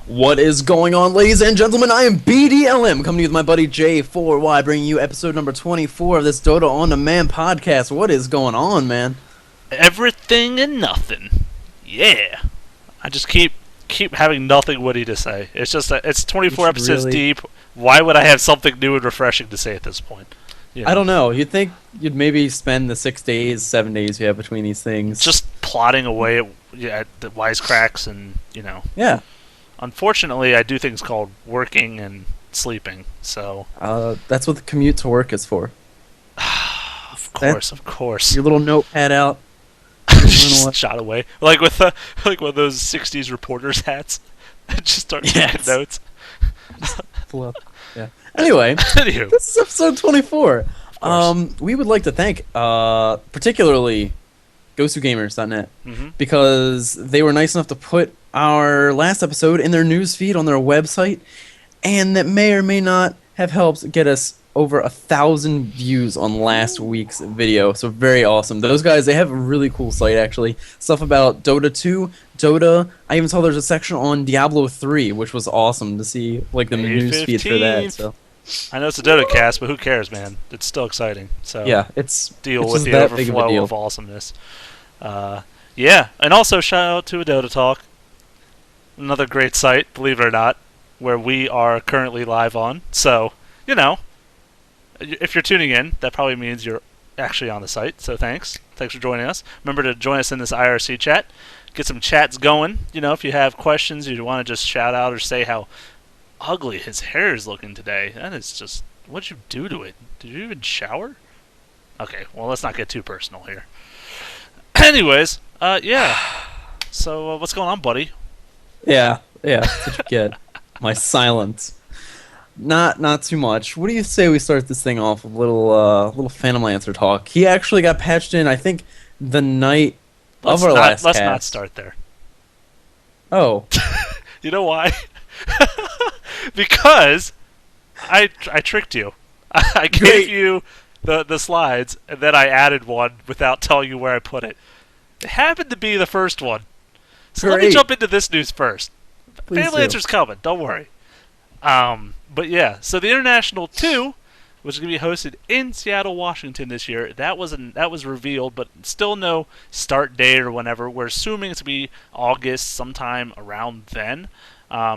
What is going on, ladies and gentlemen? I am BDLM, coming to you with my buddy J4Y, bringing you episode number 24 of this Dota On Demand podcast. What is going on, man? Everything and nothing. Yeah. I just keep having nothing witty to say. It's just that it's 24 episodes deep. Why would I have something new and refreshing to say at this point? You know? I don't know. You'd think you'd maybe spend the 6 days, 7 days you have between these things. Just plotting away at the wisecracks and, Yeah. Unfortunately, I do things called working and sleeping, so... That's what the commute to work is for. Of course. Your little notepad out. Just shot away. Like with one of those 60s reporters hats. Just start taking notes. Yeah. Anyway, Anywho. This is episode 24. We would like to thank particularly GoToGamers.net because they were nice enough to put our last episode in their news feed on their website, and that may or may not have helped get us over 1,000 views on last week's video. So very awesome. Those guys, they have a really cool site actually. Stuff about Dota 2, Dota. I even saw there's a section on Diablo 3, which was awesome to see, like the news feed for that. So I know it's a Dota cast, but who cares, man? It's still exciting. So yeah, it's deal with the overflow of awesomeness. Yeah, and also shout out to a Dota Talk, another great site, believe it or not, where we are currently live on. So, if you're tuning in, that probably means you're actually on the site. So thanks for joining us. Remember to join us in this IRC chat. Get some chats going. If you have questions, you want to just shout out or say how ugly his hair is looking today. That is just, what'd you do to it? Did you even shower? Okay, well, let's not get too personal here. Anyways, yeah. So what's going on, buddy? Yeah, that's what you get. My silence. Not too much. What do you say we start this thing off with a little Phantom Lancer talk? He actually got patched in, I think, the night of our last Let's cast. not start there. Oh. You know why? Because I tricked you. I gave you the slides, and then I added one without telling you where I put it. It happened to be the first one. So let me jump into this news first. Phantom Lancer's coming, don't worry. But yeah, so the International 2, which is going to be hosted in Seattle, Washington this year, that was revealed, but still no start date or whenever. We're assuming it's going to be August, sometime around then.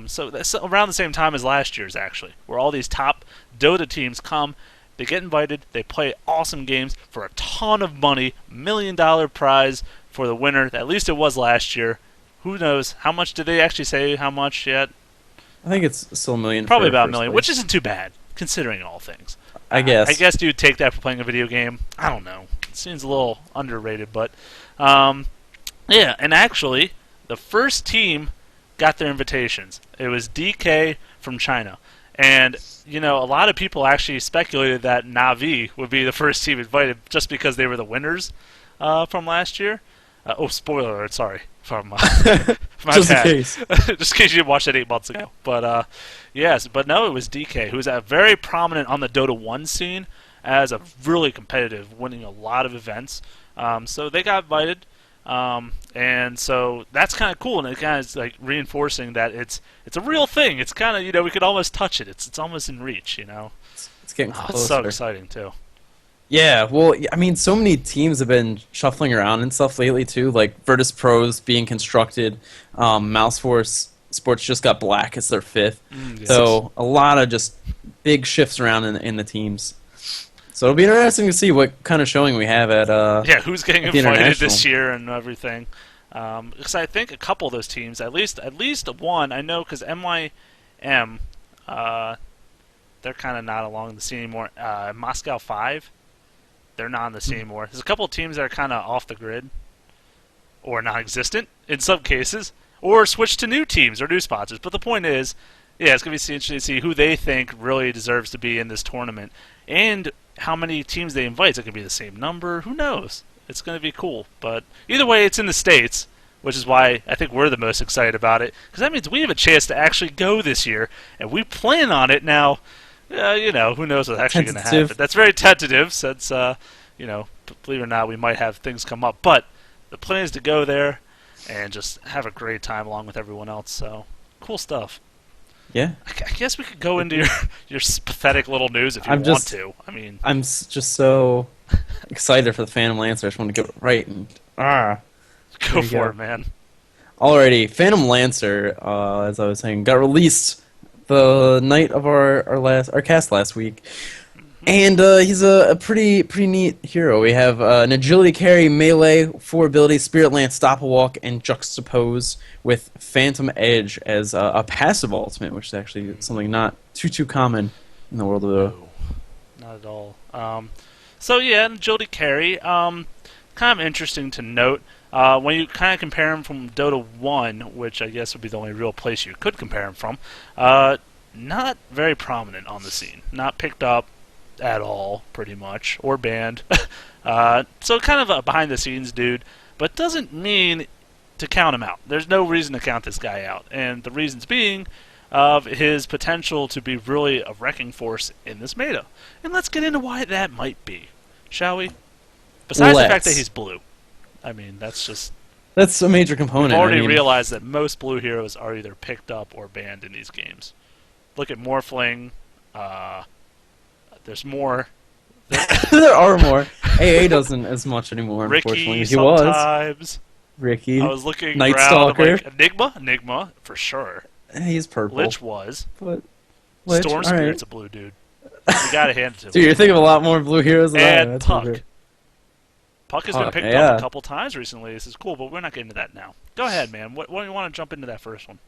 So that's around the same time as last year's, actually, where all these top Dota teams come, they get invited, they play awesome games for a ton of money, $1 million prize for the winner. At least it was last year. Who knows? How much did they actually say how much yet? I think it's still $1 million. Probably about $1 million, which isn't too bad, considering all things. I guess. I guess you'd take that for playing a video game. I don't know. It seems a little underrated, but... yeah, and actually, the first team got their invitations. It was DK from China. And, a lot of people actually speculated that Na'Vi would be the first team invited just because they were the winners from last year. Spoiler alert, sorry. From my just bad. in case. Just in case you didn't watch that 8 months ago. But, yes, but no, it was DK, who's very prominent on the Dota 1 scene as a really competitive, winning a lot of events. So they got invited. And so that's kind of cool, and it kind of is like reinforcing that it's a real thing. It's kind of, we could almost touch it. It's almost in reach, It's getting closer. It's so exciting, too. Yeah, well, I mean, so many teams have been shuffling around and stuff lately, too, like Virtus Pros being constructed, Mouseforce Sports just got Black as their 5th, Yes. So a lot of just big shifts around in the teams. So it'll be interesting to see what kind of showing we have at who's getting invited this year and everything. Because I think a couple of those teams, at least one, I know, because MYM, they're kind of not along the scene anymore. Moscow 5, they're not on the scene anymore. There's a couple of teams that are kind of off the grid, or non-existent in some cases, or switch to new teams or new sponsors. But the point is, yeah, it's going to be interesting to see who they think really deserves to be in this tournament, and how many teams they invite. Is it going to be the same number? Who knows? It's going to be cool. But either way, it's in the States, which is why I think we're the most excited about it, because that means we have a chance to actually go this year, and we plan on it now. Who knows what's actually going to happen. That's very tentative since, believe it or not, we might have things come up. But the plan is to go there and just have a great time along with everyone else. So Cool stuff. Yeah. I guess we could go into your pathetic little news if you want to. I mean, I'm just so excited for the Phantom Lancer. I just want to get it right and go for it, man. Alrighty, Phantom Lancer, as I was saying, got released the night of our cast last week, and he's a pretty neat hero. We have an agility carry, melee, 4 abilities, Spirit Lance, Stop a Walk, and Juxtapose with Phantom Edge as a passive ultimate, which is actually something not too common in the world of Dota. No, not at all. So yeah, an agility carry, kind of interesting to note. When you kind of compare him from Dota 1, which I guess would be the only real place you could compare him from, not very prominent on the scene. Not picked up at all, pretty much, or banned. So kind of a behind-the-scenes dude, but doesn't mean to count him out. There's no reason to count this guy out, and the reasons being of his potential to be really a wrecking force in this meta. And let's get into why that might be, shall we? Besides the fact that he's blue. I mean, that's a major component. We've already realized that most blue heroes are either picked up or banned in these games. Look at Morphling. There's more. There are more. AA doesn't as much anymore, unfortunately. Ricky sometimes. Ricky. I was looking Night around. Stalker. Like, Enigma, for sure. He's purple. Lich was. But Storm Spirit's a blue dude. You gotta hand it to him. Dude, you're thinking of a lot more blue heroes than and that. Puck. Puck has been picked up a couple times recently. This is cool, but we're not getting into that now. Go ahead, man. What do you want to jump into that first one?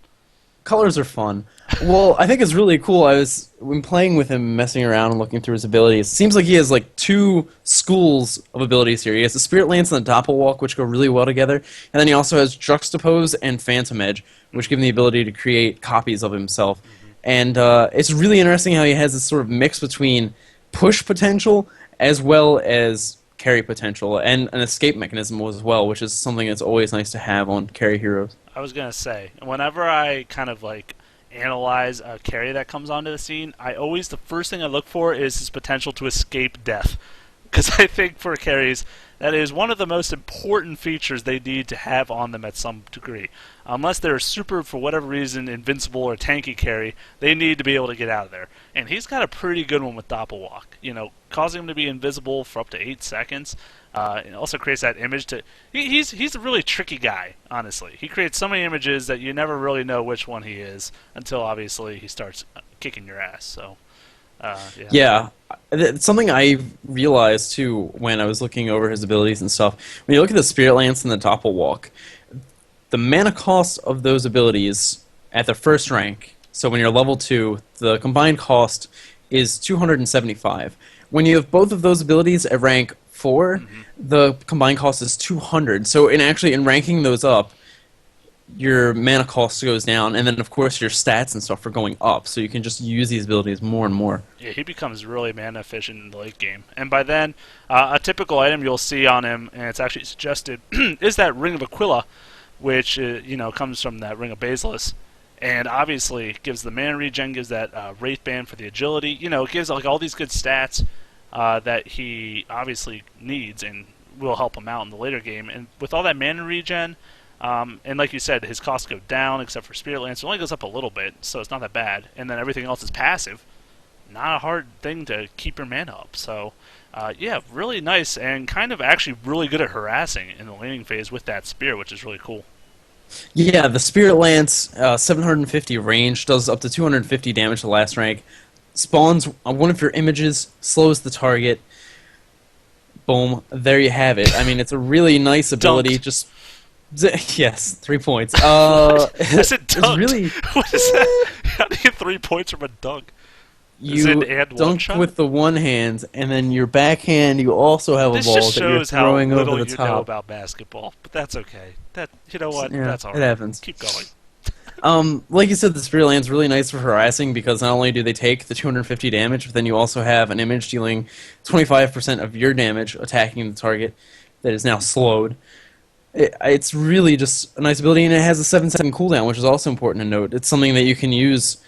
Colors are fun. Well, I think it's really cool. When playing with him, messing around and looking through his abilities, it seems like he has like 2 schools of abilities here. He has the Spirit Lance and the Doppelwalk, which go really well together, and then he also has Juxtapose and Phantom Edge, which give him the ability to create copies of himself. And it's really interesting how he has this sort of mix between push potential as well as carry potential, and an escape mechanism as well, which is something that's always nice to have on carry heroes. I was going to say, whenever I kind of like analyze a carry that comes onto the scene, the first thing I look for is his potential to escape death. Because I think for carries, that is one of the most important features they need to have on them at some degree. Unless they're super, for whatever reason, invincible or tanky carry, they need to be able to get out of there. And he's got a pretty good one with Doppelwalk. You know, causing him to be invisible for up to 8 seconds. It also creates that image to... He's a really tricky guy, honestly. He creates so many images that you never really know which one he is until, obviously, he starts kicking your ass, so... Yeah, it's something I realized too when I was looking over his abilities and stuff. When you look at the Spirit Lance and the Doppelwalk, the mana cost of those abilities at the first rank, so when you're level 2, the combined cost is 275. When you have both of those abilities at rank 4, the combined cost is 200. So in ranking those up, your mana cost goes down, and then of course your stats and stuff are going up, so you can just use these abilities more and more. Yeah, he becomes really mana efficient in the late game. And by then, a typical item you'll see on him, and it's actually suggested, is that Ring of Aquila, which comes from that Ring of Basilisk, and obviously gives the mana regen, gives that Wraith Band for the agility. You know, it gives like all these good stats that he obviously needs and will help him out in the later game. And with all that mana regen. And like you said, his costs go down, except for Spirit Lance. It only goes up a little bit, so it's not that bad. And then everything else is passive. Not a hard thing to keep your mana up. So, yeah, really nice, and kind of actually really good at harassing in the laning phase with that spear, which is really cool. Yeah, the Spirit Lance, 750 range, does up to 250 damage to last rank. Spawns one of your images, slows the target. Boom, there you have it. I mean, it's a really nice ability. Dunked. Yes, 3 points. I said dunked. Really... What is that? How do you get 3 points from a dunk? You dunk with the one hand, and then your backhand, you also have a ball that you're throwing over the top. This just shows how little you know about basketball, but that's okay. You know what? Yeah, that's all right. It happens. Keep going. Like you said, the Spirit Lance is really nice for harassing because not only do they take the 250 damage, but then you also have an image dealing 25% of your damage attacking the target that is now slowed. It's really just a nice ability, and it has a 7-second cooldown, which is also important to note. It's something that you can use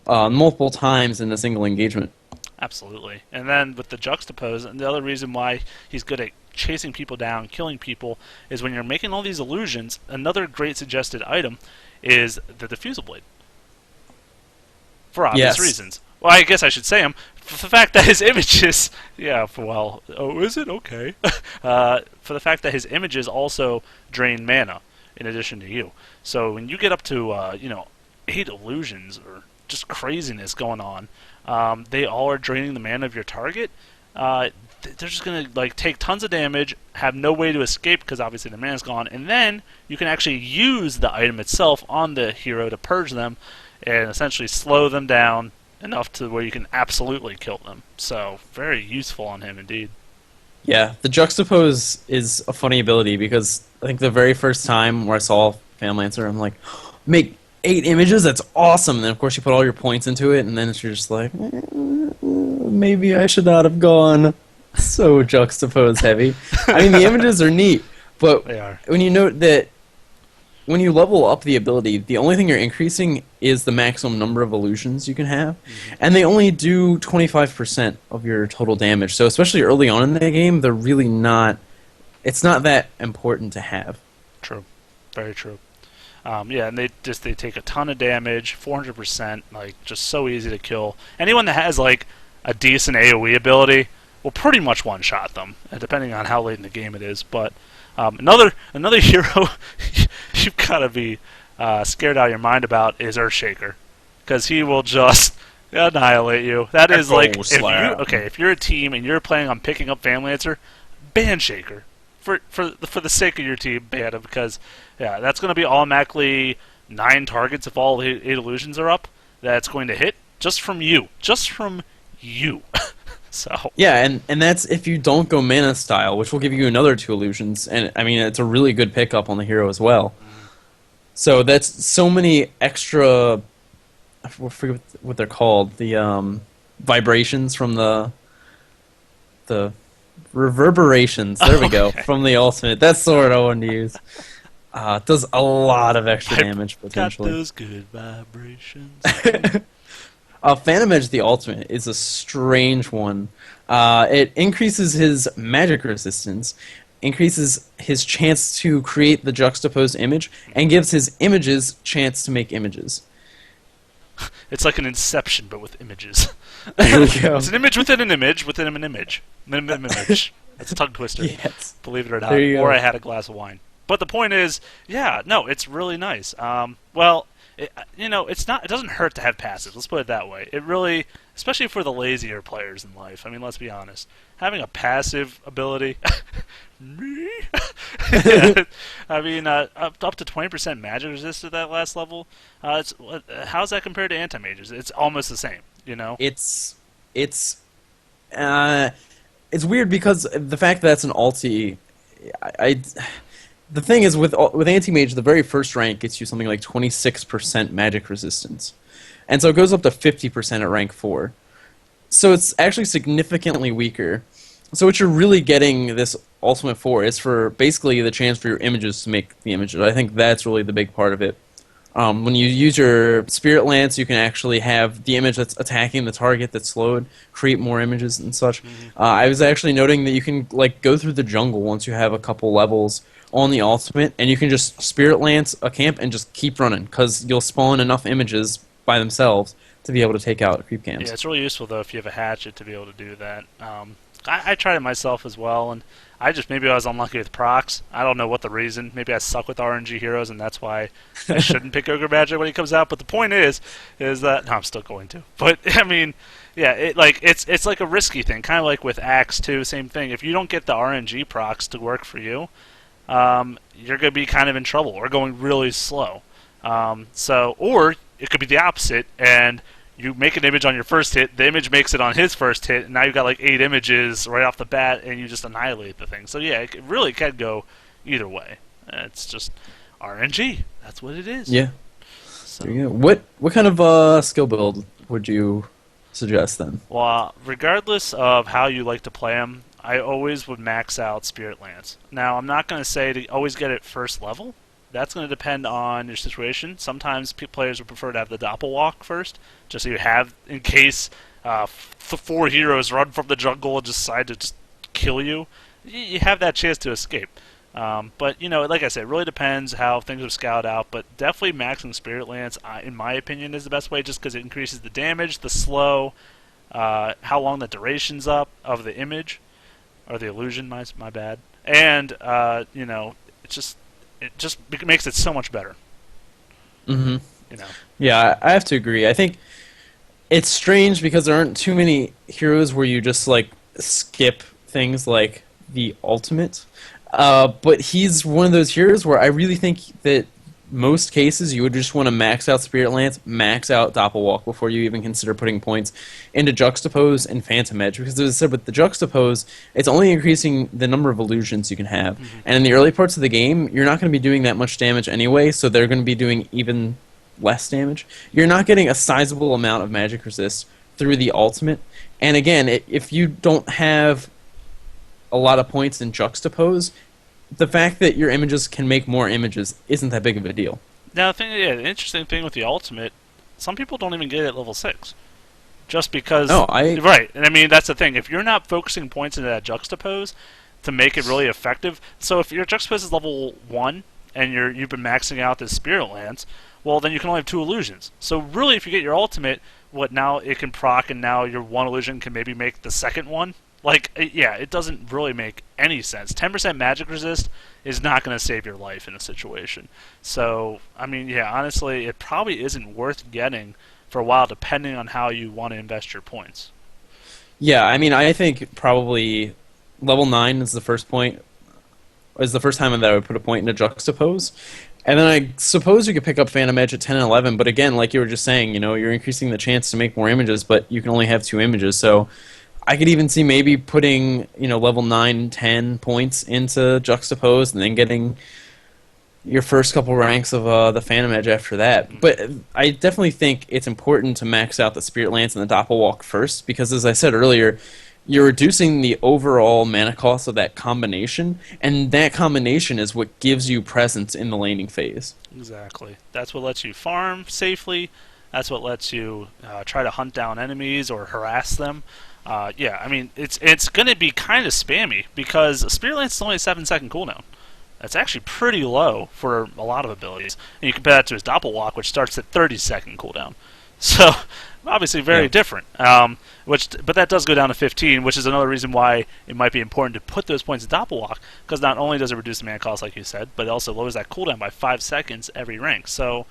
multiple times in a single engagement. Absolutely. And then with the Juxtapose, and the other reason why he's good at chasing people down, killing people, is when you're making all these illusions, another great suggested item is the Diffusal Blade. for obvious reasons. Well, I guess I should say them. For the fact that his images... Yeah, well... Oh, is it? Okay. For the fact that his images also drain mana, in addition to you. So when you get up to, 8 illusions, or just craziness going on, they all are draining the mana of your target. They're just going to take tons of damage, have no way to escape because obviously the mana's gone, and then you can actually use the item itself on the hero to purge them and essentially slow them down enough to where you can absolutely kill them. So, very useful on him indeed. Yeah, the Juxtapose is a funny ability because I think the very first time where I saw Fanlancer, I'm like, make 8 images? That's awesome! And then of course you put all your points into it, and then you're just like, maybe I should not have gone so Juxtapose heavy. I mean, the images are neat, but they are. When you note that when you level up the ability, the only thing you're increasing is the maximum number of illusions you can have, and they only do 25% of your total damage. So especially early on in the game, they're really not... It's not that important to have. True. Very true. And they take a ton of damage, 400%, just so easy to kill. Anyone that has, a decent AoE ability will pretty much one-shot them, depending on how late in the game it is. But another hero you've got to be scared out of your mind about is Earthshaker, because he will just annihilate you. That is if you're a team and you're planning on picking up Fanlancer, ban Shaker. For the sake of your team, ban him, because that's going to be automatically 9 targets if all 8 illusions are up. That's going to hit just from you. So yeah, and that's if you don't go mana style, which will give you another 2 illusions, and I mean it's a really good pickup on the hero as well. So that's so many extra. I forget what they're called. The vibrations from the reverberations. There we go. From the ultimate. That's the word I wanted to use. It does a lot of extra damage potentially. Got those good vibrations. Phantom Edge, the ultimate, is a strange one. It increases his magic resistance, increases his chance to create the juxtaposed image, and gives his images chance to make images. It's like an Inception, but with images. There we go. It's an image within an image within an image. That's a tongue twister. Yes. Believe it or not. Or I had a glass of wine. But the point is, it's really nice. It doesn't hurt to have passives. Let's put it that way. It really, especially for the lazier players in life. I mean, let's be honest. Having a passive ability, me. Up to 20% magic resist at that last level. How's that compared to anti-mages? It's almost the same. It's weird because the fact that it's an ulti, the thing is, with Anti-Mage, the very first rank gets you something like 26% magic resistance. And so it goes up to 50% at rank 4. So it's actually significantly weaker. So what you're really getting this ultimate for is for basically the chance for your images to make the images. I think that's really the big part of it. When you use your Spirit Lance, you can actually have the image that's attacking the target that's slowed, create more images and such. I was actually noting that you can go through the jungle once you have a couple levels on the ultimate, and you can just Spirit Lance a camp and just keep running, because you'll spawn enough images by themselves to be able to take out creep camps. Yeah, it's really useful, though, if you have a hatchet to be able to do that. I tried it myself as well, and maybe I was unlucky with procs. I don't know what the reason. Maybe I suck with RNG heroes, and that's why I shouldn't pick Ogre Badger when he comes out. But the point is that... No, I'm still going to. But, I mean... Yeah, it's like a risky thing, kind of like with Axe, too, same thing. If you don't get the RNG procs to work for you, you're going to be kind of in trouble, or going really slow. Or it could be the opposite, and you make an image on your first hit, the image makes it on his first hit, and now you've got 8 images right off the bat, and you just annihilate the thing. So yeah, it really can go either way. It's just RNG. That's what it is. Yeah. So. There you go. What kind of skill build would you suggest then? Well, regardless of how you like to play them, I always would max out Spirit Lance. Now, I'm not going to say to always get it first level. That's going to depend on your situation. Sometimes players would prefer to have the Doppelwalk first, just so you have, in case the 4 heroes run from the jungle and decide to just kill you, you have that chance to escape. But, like I said, it really depends how things are scouted out. But definitely maxing Spirit Lance, in my opinion, is the best way just because it increases the damage, the slow, how long the duration's up of the image, or the illusion, my bad. And, it just makes it so much better. Mm-hmm. Yeah, I have to agree. I think it's strange because there aren't too many heroes where you just like skip things like the ultimate. But he's one of those heroes where I really think that most cases you would just want to max out Spirit Lance, max out Doppelwalk before you even consider putting points into Juxtapose and Phantom Edge. Because as I said, with the Juxtapose, it's only increasing the number of illusions you can have. Mm-hmm. And in the early parts of the game, you're not going to be doing that much damage anyway, so they're going to be doing even less damage. You're not getting a sizable amount of magic resist through the ultimate. And again, if you don't have a lot of points in Juxtapose, the fact that your images can make more images isn't that big of a deal. Now, the interesting thing with the ultimate, some people don't even get it at level 6. Just because... Right, and I mean, that's the thing. If you're not focusing points into that Juxtapose to make it really effective... So if your Juxtapose is level 1, and you've been maxing out this Spirit Lance, well, then you can only have 2 illusions. So really, if you get your ultimate, now it can proc, and now your 1 illusion can maybe make the second one? It doesn't really make any sense. 10% magic resist is not going to save your life in a situation. So, I mean, honestly, it probably isn't worth getting for a while, depending on how you want to invest your points. Yeah, I mean, I think probably level 9 is the first time that I would put a point into Juxtapose. And then I suppose you could pick up Phantom Edge at 10 and 11, but again, like you were just saying, you're increasing the chance to make more images, but you can only have 2 images, so... I could even see maybe putting, level 9, 10 points into Juxtapose and then getting your first couple ranks of the Phantom Edge after that. But I definitely think it's important to max out the Spirit Lance and the Doppelwalk first because, as I said earlier, you're reducing the overall mana cost of that combination, and that combination is what gives you presence in the laning phase. Exactly. That's what lets you farm safely. That's what lets you try to hunt down enemies or harass them. I mean, it's going to be kind of spammy because Spirit Lance is only a 7-second cooldown. That's actually pretty low for a lot of abilities. And you compare that to his Doppelwalk, which starts at 30-second cooldown. So, obviously very different. But that does go down to 15, which is another reason why it might be important to put those points in Doppelwalk, because not only does it reduce the mana cost, like you said, but it also lowers that cooldown by 5 seconds every rank. So,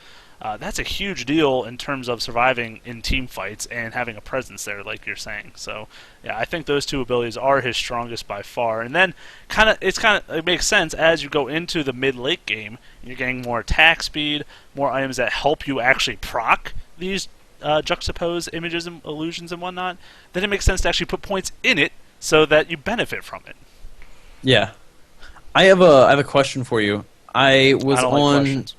that's a huge deal in terms of surviving in team fights and having a presence there, like you're saying. So, I think those 2 abilities are his strongest by far. And then, it makes sense as you go into the mid-late game. You're getting more attack speed, more items that help you actually proc these Juxtapose images and illusions and whatnot. Then it makes sense to actually put points in it so that you benefit from it. Yeah, I have a question for you. I don't like questions.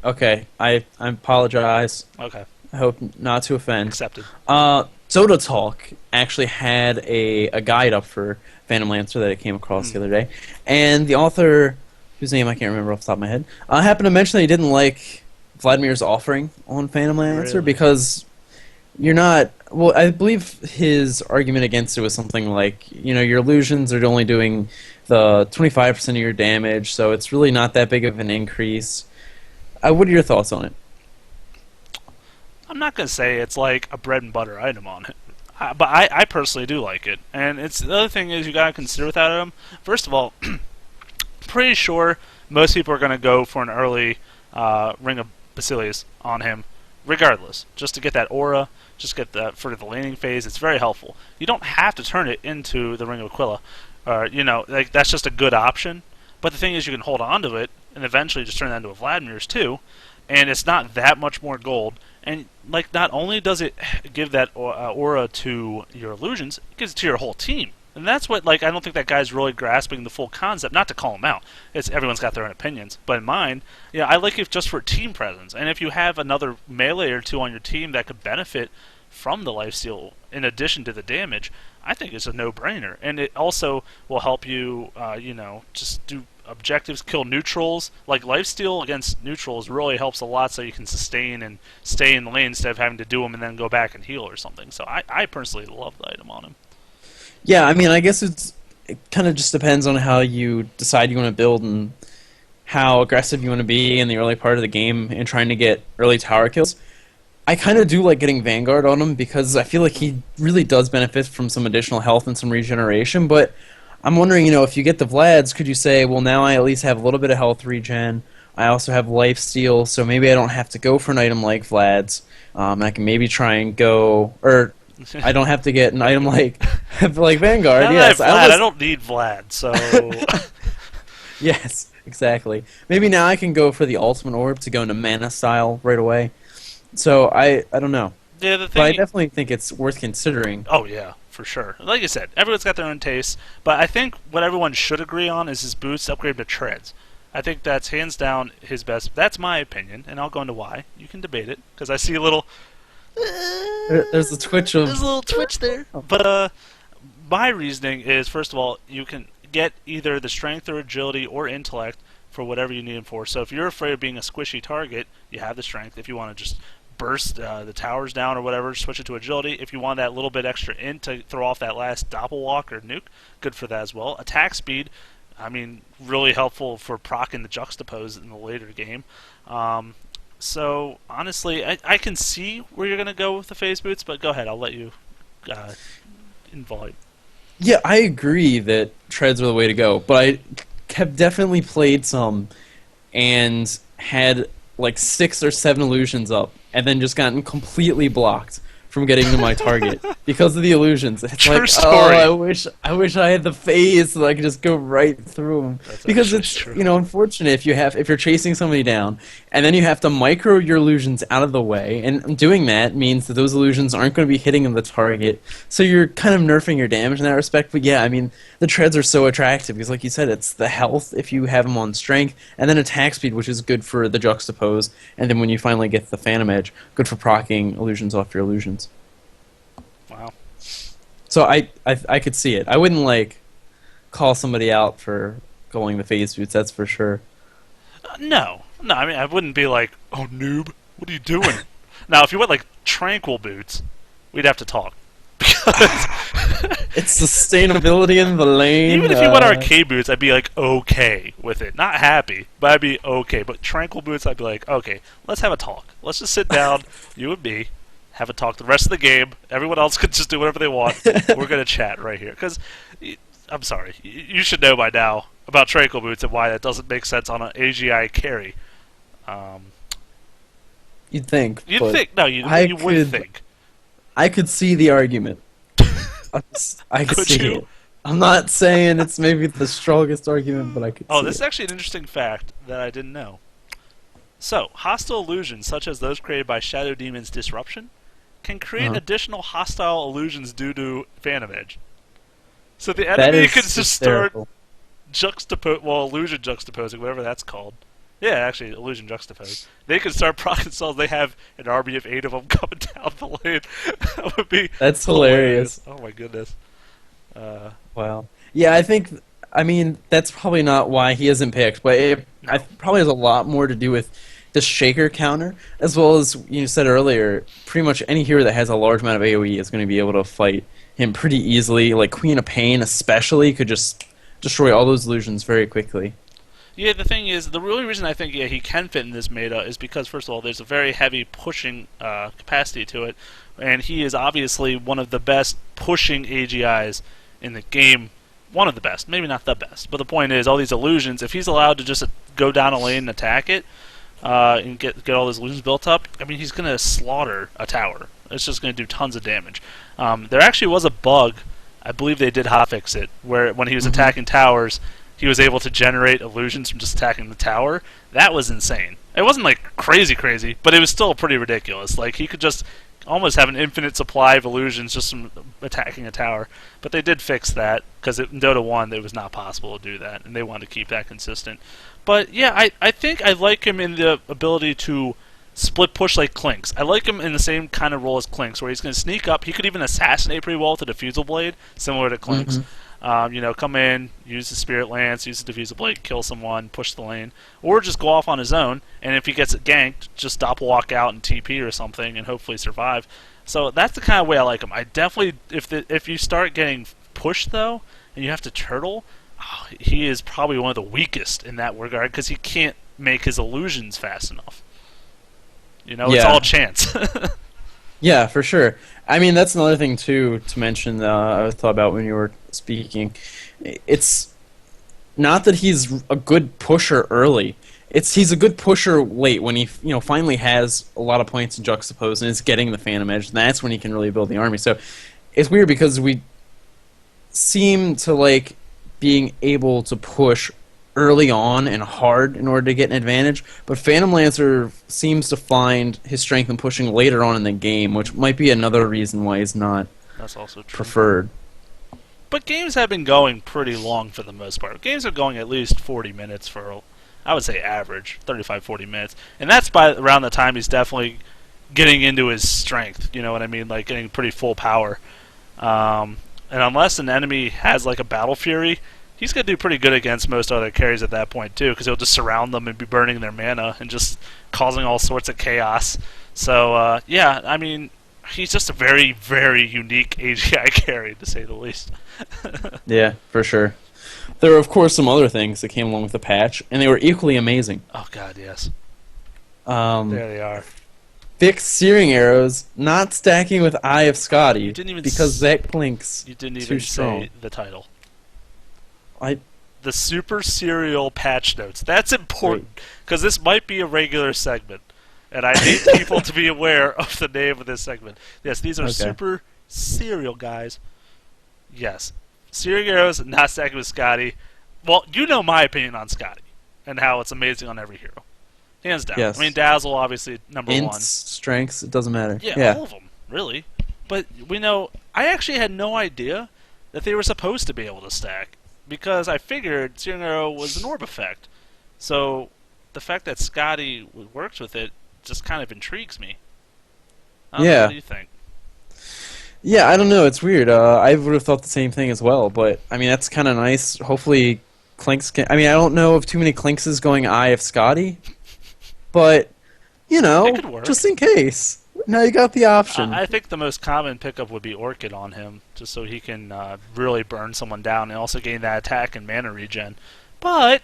Okay, I apologize. Okay. I hope not to offend. Accepted. Dota Talk actually had a guide up for Phantom Lancer that I came across the other day, and the author, whose name I can't remember off the top of my head, happened to mention that he didn't like Vladimir's offering on Phantom Lancer because you're not... Well, I believe his argument against it was something like, your illusions are only doing the 25% of your damage, so it's really not that big of an increase. What are your thoughts on it? I'm not going to say it's like a bread and butter item on it, but I personally do like it. And the other thing is you got to consider with that item. First of all, pretty sure most people are going to go for an early Ring of Basilius on him, regardless, just to get that aura, just get that for the laning phase. It's very helpful. You don't have to turn it into the Ring of Aquila, that's just a good option. But the thing is, you can hold on to it and eventually just turn that into a Vladimir's too, and it's not that much more gold. And not only does it give that aura to your illusions, it gives it to your whole team. And that's what, I don't think that guy's really grasping the full concept. Not to call him out. Everyone's got their own opinions. But in mine, I like it just for team presence. And if you have another melee or 2 on your team that could benefit from the lifesteal in addition to the damage, I think it's a no-brainer. And it also will help you, just do objectives, kill neutrals. Lifesteal against neutrals really helps a lot so you can sustain and stay in the lane instead of having to do them and then go back and heal or something. So I personally love the item on him. Yeah, I mean, I guess it kind of just depends on how you decide you want to build and how aggressive you want to be in the early part of the game and trying to get early tower kills. I kind of do like getting Vanguard on him because I feel like he really does benefit from some additional health and some regeneration, but I'm wondering, if you get the Vlads, could you say, well, now I at least have a little bit of health regen. I also have lifesteal, so maybe I don't have to go for an item like Vlad's. I can maybe try and go, or I don't have to get an item like Vanguard. Now Yes, that I have Vlad, I don't need Vlad, so... Yes, exactly. Maybe now I can go for the ultimate orb to go into mana style right away. So I don't know. Yeah, but I definitely think it's worth considering. Oh yeah, for sure. Like I said, everyone's got their own taste, but I think what everyone should agree on is his boots upgrade to treads. I think that's hands down his best. That's my opinion, and I'll go into why. You can debate it because I see a little. There's a twitch of. There's a little twitch there. But my reasoning is, first of all, you can get either the strength or agility or intellect for whatever you need him for. So if you're afraid of being a squishy target, you have the strength. If you want to just burst the towers down or whatever, switch it to agility. If you want that little bit extra int to throw off that last doppelwalk or nuke, good for that as well. Attack speed, I mean, really helpful for proccing the juxtapose in the later game. So honestly, I can see where you're going to go with the phase boots, but go ahead, I'll let you involve. Yeah, I agree that treads are the way to go, but I have definitely played some and had like 6 or 7 illusions up and then just gotten completely blocked from getting to my target because of the illusions. It's True like, story. oh, I wish I had the phase so that I could just go right through them. That's because it's true. Unfortunate if you're chasing somebody down and then you have to micro your illusions out of the way, and doing that means that those illusions aren't going to be hitting the target. So you're kind of nerfing your damage in that respect. But yeah, I mean, the treads are so attractive because, like you said, it's the health if you have them on strength, and then attack speed, which is good for the juxtapose, and then when you finally get the Phantom Edge, good for proccing illusions off your illusions. Wow. So I could see it. I wouldn't call somebody out for going the phase boots. That's for sure. No. I mean, I wouldn't be like, "Oh, noob, what are you doing?" Now, if you went like tranquil boots, we'd have to talk. Because it's sustainability in the lane. Even if you went arcade boots, I'd be like okay with it. Not happy, but I'd be okay. But tranquil boots, I'd be like, okay, let's have a talk. Let's just sit down, you and me, have a talk the rest of the game. Everyone else can just do whatever they want. We're going to chat right here. Because, I'm sorry, you should know by now about tranquil boots and why that doesn't make sense on an AGI carry. You'd think. You'd think. No, you would think. I could see the argument. I could see it. I'm not saying it's maybe the strongest argument, but I could see Oh, this is actually an interesting fact that I didn't know. So, hostile illusions, such as those created by Shadow Demon's Disruption, can create additional hostile illusions due to Phantom Edge. So the enemy can just start illusion juxtaposing, whatever that's called. Yeah, actually, illusion juxtapose. They can start proccing cells. They have an army of 8 of them coming down the lane. That would be That's hilarious. Oh my goodness. Wow. Yeah, I mean, that's probably not why he isn't picked, but it probably has a lot more to do with the Shaker counter, as well as you said earlier, pretty much any hero that has a large amount of AoE is going to be able to fight him pretty easily. Like Queen of Pain especially could just destroy all those illusions very quickly. Yeah, the thing is, the really reason I think he can fit in this meta is because, first of all, there's a very heavy pushing capacity to it, and he is obviously one of the best pushing AGIs in the game. One of the best, maybe not the best, but the point is, all these illusions, if he's allowed to just go down a lane and attack it, and get all those illusions built up, I mean, he's going to slaughter a tower. It's just going to do tons of damage. There actually was a bug, I believe they did hotfix it, where when he was attacking towers, he was able to generate illusions from just attacking the tower. That was insane. It wasn't like crazy, but it was still pretty ridiculous. Like, he could just almost have an infinite supply of illusions just from attacking a tower. But they did fix that, because in Dota 1 it was not possible to do that, and they wanted to keep that consistent. But yeah, I think I like him in the ability to split push like Clinks. I like him in the same kind of role as Clinks, where he's going to sneak up. He could even assassinate pretty well with a Diffusal Blade, similar to Clinks. Come in, use the Spirit Lance, use the Diffusal Blade, kill someone, push the lane, or just go off on his own, and if he gets ganked, just doppelwalk out and TP or something, and hopefully survive. So that's the kind of way I like him. I definitely, if you start getting pushed though, and you have to turtle, he is probably one of the weakest in that regard because he can't make his illusions fast enough. It's all chance. Yeah, for sure. I mean, that's another thing too to mention. I thought about when you were speaking. It's not that he's a good pusher early. He's a good pusher late when he finally has a lot of points in juxtapose and is getting the Phantom Edge. And that's when he can really build the army. So it's weird because we seem to like being able to push early on and hard in order to get an advantage, but Phantom Lancer seems to find his strength in pushing later on in the game, which might be another reason why he's not That's also true. preferred. But games have been going pretty long for the most part. Games are going at least 40 minutes for, I would say average, 35, 40 minutes. And that's by around the time he's definitely getting into his strength, you know what I mean? Like getting pretty full power. And unless an enemy has like a Battle Fury, he's going to do pretty good against most other carries at that point, too, because he'll just surround them and be burning their mana and just causing all sorts of chaos. So, yeah, I mean, he's just a very, very unique AGI carry, to say the least. Yeah, for sure. There were, of course, some other things that came along with the patch, and they were equally amazing. Oh, God, yes. There they are. Fixed searing arrows, not stacking with Eye of Scotty, because that clinks. You didn't even say the title. I the Super Serial patch notes. That's important, because this might be a regular segment, and I need people to be aware of the name of this segment. Yes, these are Super Serial guys. Yes. Searing arrows, not stacking with Scotty. Well, you know my opinion on Scotty, and how it's amazing on every hero. Hands down. Yes. I mean, Dazzle, obviously, number Ints, one. strengths, it doesn't matter. Yeah, all of them, really. But we know, I actually had no idea that they were supposed to be able to stack, because I figured Searing Arrow was an orb effect. So the fact that Scotty works with it just kind of intrigues me. I don't know, what do you think? Yeah, I don't know. It's weird. I would have thought the same thing as well, but I mean, that's kind of nice. Hopefully, Clinks can. I mean, I don't know if too many Clinkses going Eye of Scotty, but just in case. Now you got the option. I think the most common pickup would be Orchid on him, just so he can really burn someone down and also gain that attack and mana regen. But,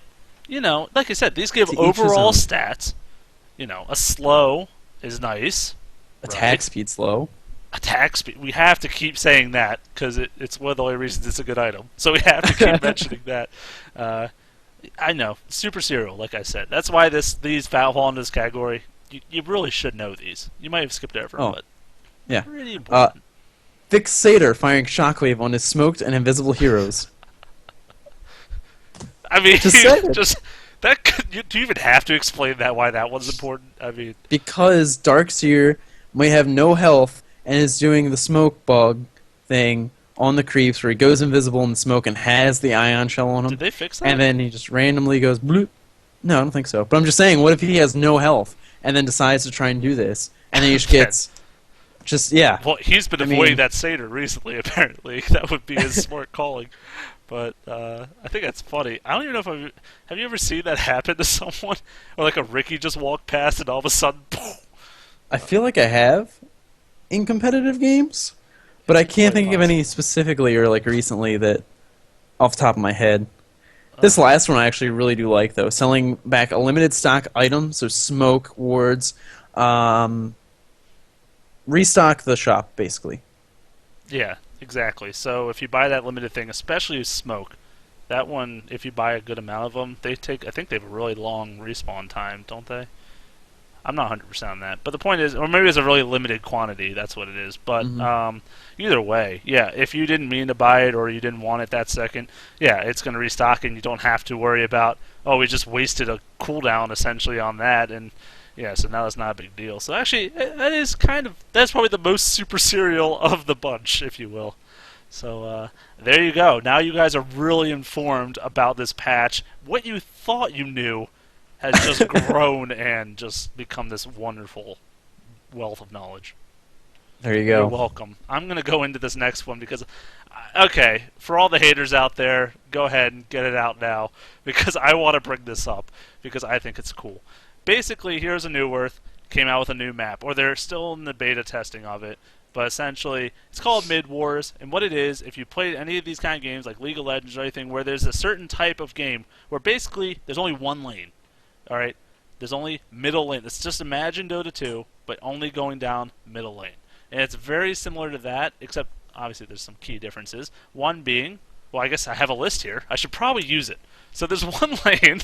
like I said, these give overall stats. A slow is nice. Attack speed slow. Attack speed. We have to keep saying that, because it's one of the only reasons it's a good item. So we have to keep mentioning that. I know. Super Serial, like I said. That's why these fall into this category. You really should know these. You might have skipped over, but pretty important. Fixator firing Shockwave on his smoked and invisible heroes. I mean, do you even have to explain why that one's important? I mean, because Darkseer might have no health and is doing the smoke bug thing on the creeps where he goes invisible in the smoke and has the ion shell on him. Did they fix that? And then he just randomly goes bloop. No, I don't think so. But I'm just saying, what if he has no health and then decides to try and do this, and then he just gets Well, he's been avoiding that satyr recently, apparently. That would be his smart calling. But I think that's funny. I don't even know if have you ever seen that happen to someone? Or like a Ricky just walked past and all of a sudden, poof. I feel like I have in competitive games, but I can't think of any specifically or like recently that off the top of my head. This last one I actually really do like, though. Selling back a limited stock item, so smoke, wards, restock the shop, basically. Yeah, exactly. So if you buy that limited thing, especially smoke, that one, if you buy a good amount of them, I think they have a really long respawn time, don't they? I'm not 100% on that. But the point is, or maybe it's a really limited quantity, that's what it is. But either way, if you didn't mean to buy it or you didn't want it that second, it's going to restock and you don't have to worry about, we just wasted a cooldown essentially on that. And so now that's not a big deal. So actually, that's probably the most Super Serial of the bunch, if you will. So there you go. Now you guys are really informed about this patch. What you thought you knew has just grown and just become this wonderful wealth of knowledge. There you go. You're welcome. I'm going to go into this next one because, for all the haters out there, go ahead and get it out now because I want to bring this up because I think it's cool. Basically, here's a new worth. came out with a new map, or they're still in the beta testing of it. But essentially, it's called Mid Wars, and what it is, if you play any of these kind of games, like League of Legends or anything, where there's a certain type of game where basically there's only one lane, all right? There's only middle lane. It's just imagine Dota 2, but only going down middle lane. And it's very similar to that, except obviously there's some key differences. One being, well, I guess I have a list here. I should probably use it. So there's one lane.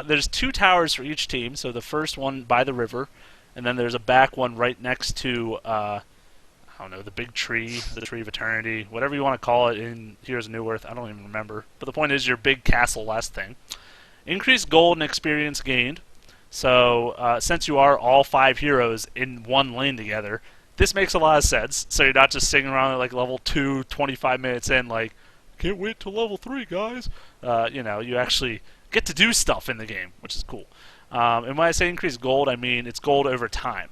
There's 2 towers for each team. So the first one by the river, and then there's a back one right next to, I don't know, the big tree, the Tree of Eternity, whatever you want to call it in Heroes of New Earth. I don't even remember. But the point is your big castle last thing. Increased gold and experience gained. So since you are all 5 heroes in one lane together, this makes a lot of sense. So you're not just sitting around at like level 2, 25 minutes in, like, can't wait till level 3, guys. You actually get to do stuff in the game, which is cool. And when I say increased gold, I mean it's gold over time.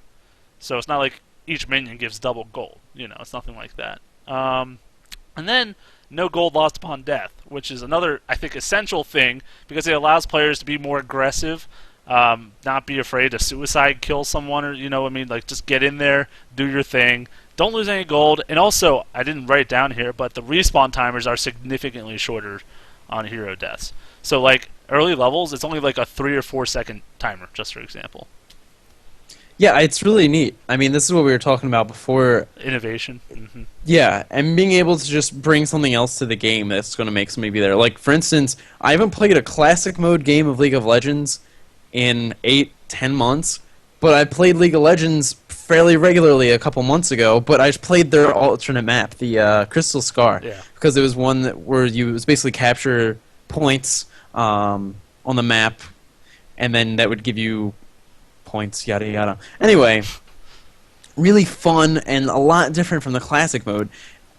So it's not like each minion gives double gold. It's nothing like that. And then no gold lost upon death, which is another, I think, essential thing because it allows players to be more aggressive, not be afraid to suicide kill someone, or like just get in there, do your thing. Don't lose any gold, and also, I didn't write it down here, but the respawn timers are significantly shorter on hero deaths. So, like, early levels, it's only like a 3 or 4 second timer, just for example. Yeah, it's really neat. I mean, this is what we were talking about before. Innovation. Mm-hmm. Yeah, and being able to just bring something else to the game that's going to make somebody be there. Like, for instance, I haven't played a classic mode game of League of Legends in 8-10 months, but I played League of Legends fairly regularly a couple months ago, but I played their alternate map, the Crystal Scar, because it was one where you was basically capture points on the map, and then that would give you points, yada yada. Anyway, really fun and a lot different from the classic mode.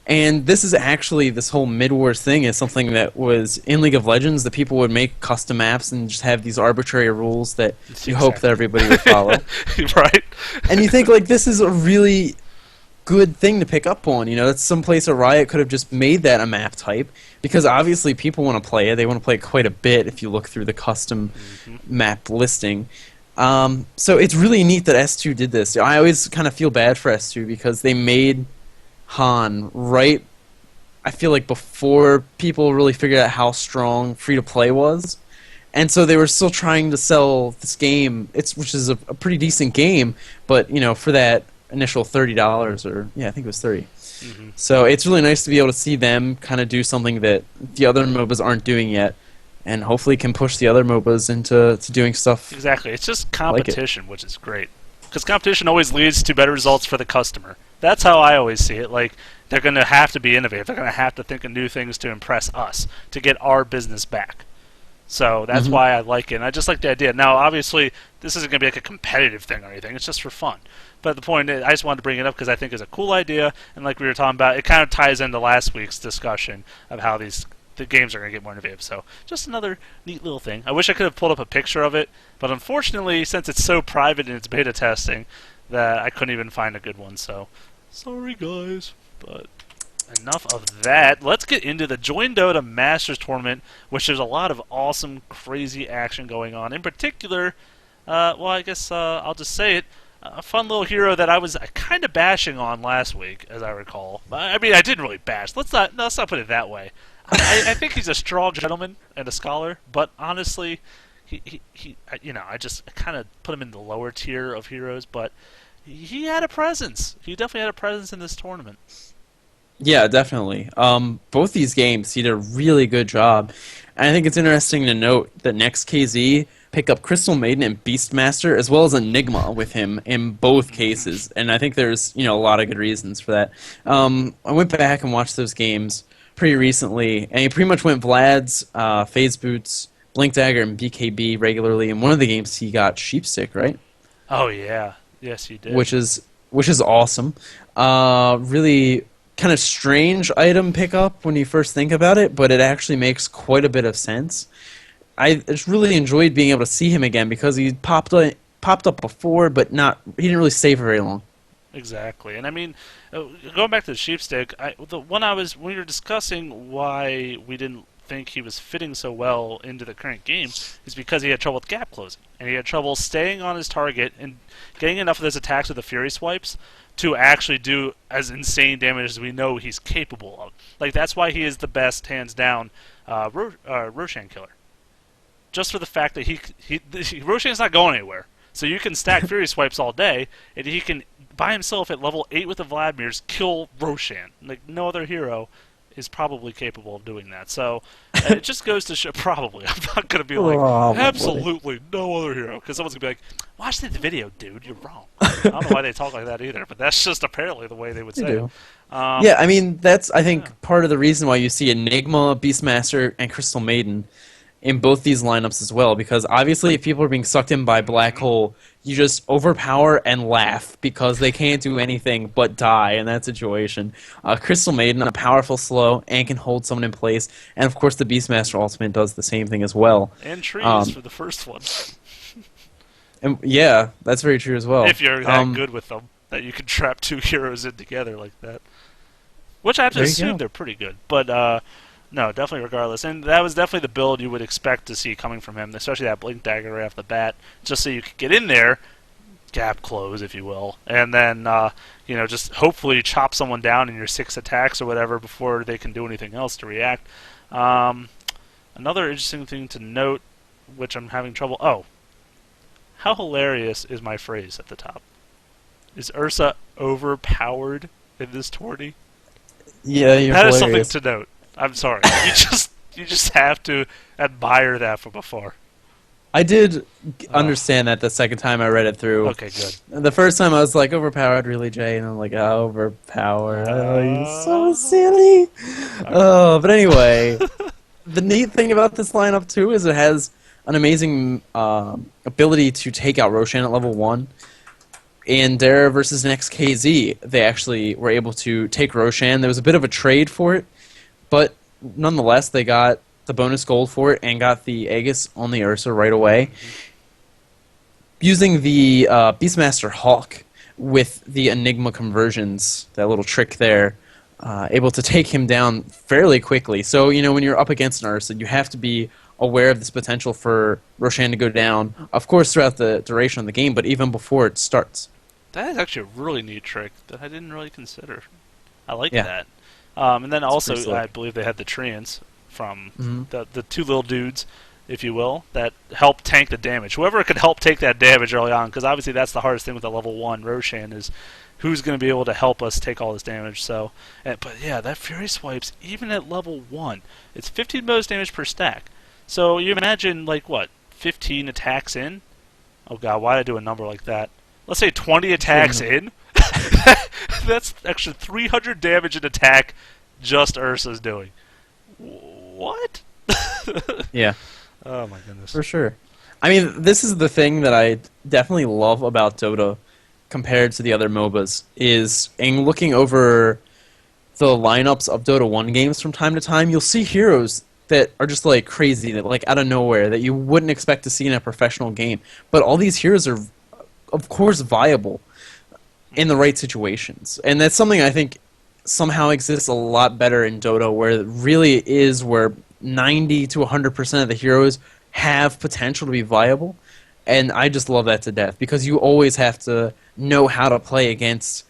And this is actually, this whole Mid-Wars thing is something that was in League of Legends, that people would make custom maps and just have these arbitrary rules that you hope that everybody would follow. Right. And you think, like, this is a really good thing to pick up on. That's someplace a Riot could have just made that a map type, because obviously people want to play it. They want to play it quite a bit if you look through the custom map listing. So it's really neat that S2 did this. I always kind of feel bad for S2 because they made Han right, I feel like, before people really figured out how strong free-to-play was. And so they were still trying to sell this game, which is a pretty decent game, but, for that initial $30, or, yeah, I think it was 30. Mm-hmm. So it's really nice to be able to see them kind of do something that the other MOBAs aren't doing yet, and hopefully can push the other MOBAs into doing stuff. Exactly. It's just competition, which is great. Because competition always leads to better results for the customer. That's how I always see it. Like, they're going to have to be innovative. They're going to have to think of new things to impress us, to get our business back. So that's why I like it. And I just like the idea. Now, obviously, this isn't going to be like a competitive thing or anything. It's just for fun. But the point is, I just wanted to bring it up because I think it's a cool idea. And like we were talking about, it kind of ties into last week's discussion of how the games are going to get more innovative. So just another neat little thing. I wish I could have pulled up a picture of it. But unfortunately, since it's so private in its beta testing, that I couldn't even find a good one. So sorry, guys. But enough of that. Let's get into the joinDota Masters Tournament, which there's a lot of awesome, crazy action going on. In particular, I guess I'll just say it, a fun little hero that I was kind of bashing on last week, as I recall. I mean, I didn't really bash. Let's not put it that way. I think he's a strong gentleman and a scholar, but honestly, I just kind of put him in the lower tier of heroes, but he had a presence. He definitely had a presence in this tournament. Yeah, definitely. Both these games, he did a really good job. And I think it's interesting to note that next KZ pick up Crystal Maiden and Beastmaster, as well as Enigma with him in both cases. And I think there's a lot of good reasons for that. I went back and watched those games pretty recently, and he pretty much went Vlad's, Phase Boots, Blink Dagger, and BKB regularly. In one of the games, he got Sheepstick, right? Oh yeah, yes he did. Which is awesome. Really kind of strange item pickup when you first think about it, but it actually makes quite a bit of sense. I just really enjoyed being able to see him again because he popped up before, but he didn't really stay for very long. Exactly, and I mean, going back to the Sheepstick, when we were discussing why we didn't think he was fitting so well into the current game is because he had trouble with gap closing. And he had trouble staying on his target and getting enough of those attacks with the Fury Swipes to actually do as insane damage as we know he's capable of. Like, that's why he is the best, hands down, Roshan killer. Just for the fact that Roshan's not going anywhere. So you can stack Fury Swipes all day, and he can, by himself at level 8 with the Vladimirs, kill Roshan. Like, no other hero is probably capable of doing that. So it just goes to show, probably. I'm not going to be like, absolutely no other hero. Because someone's going to be like, watch the video, dude. You're wrong. I don't know why they talk like that either, but that's just apparently the way they would say it. Yeah, I mean, that's, I think, part of the reason why you see Enigma, Beastmaster, and Crystal Maiden in both these lineups as well, because obviously if people are being sucked in by Black Hole, you just overpower and laugh because they can't do anything but die in that situation. Crystal Maiden, a powerful slow, and can hold someone in place, and of course the Beastmaster ultimate does the same thing as well. And trees for the first one. And yeah, that's very true as well. If you're that good with them, that you can trap two heroes in together like that. Which I have to assume they're pretty good, but no, definitely regardless. And that was definitely the build you would expect to see coming from him, especially that Blink Dagger right off the bat, just so you could get in there, gap close, if you will, and then, just hopefully chop someone down in your 6 attacks or whatever before they can do anything else to react. Another interesting thing to note, which I'm having trouble... Oh, how hilarious is my phrase at the top? Is Ursa overpowered in this tourney? Yeah, you're That is hilarious. something to note. I'm sorry. You just have to admire that from afar. I did understand that the second time I read it through. Okay, good. The first time I was like, overpowered, really, Jay? And I'm like, overpowered. Oh, you're so silly. But anyway, the neat thing about this lineup, too, is it has an amazing ability to take out Roshan at level 1. In Dara versus Next KZ, they actually were able to take Roshan. There was a bit of a trade for it, but nonetheless, they got the bonus gold for it and got the Aegis on the Ursa right away. Using the Beastmaster Hawk with the Enigma conversions, that little trick there, able to take him down fairly quickly. So, when you're up against an Ursa, you have to be aware of this potential for Roshan to go down, of course, throughout the duration of the game, but even before it starts. That is actually a really neat trick that I didn't really consider. I like that. And then also, I believe they had the Treants from the two little dudes, if you will, that help tank the damage. Whoever could help take that damage early on, because obviously that's the hardest thing with the level 1 Roshan is who's going to be able to help us take all this damage. So, but yeah, that Fury Swipes, even at level 1, it's 15 bonus damage per stack. So you imagine, 15 attacks in? Oh god, why did I do a number like that? Let's say 20 attacks in. That's actually 300 damage in attack just Ursa's doing. What? Yeah. Oh my goodness. For sure. I mean, this is the thing that I definitely love about Dota compared to the other MOBAs, is in looking over the lineups of Dota 1 games from time to time, you'll see heroes that are just crazy, that out of nowhere, that you wouldn't expect to see in a professional game. But all these heroes are, of course, viable in the right situations. And that's something I think somehow exists a lot better in Dota, where it really is where 90 to 100% of the heroes have potential to be viable. And I just love that to death, because you always have to know how to play against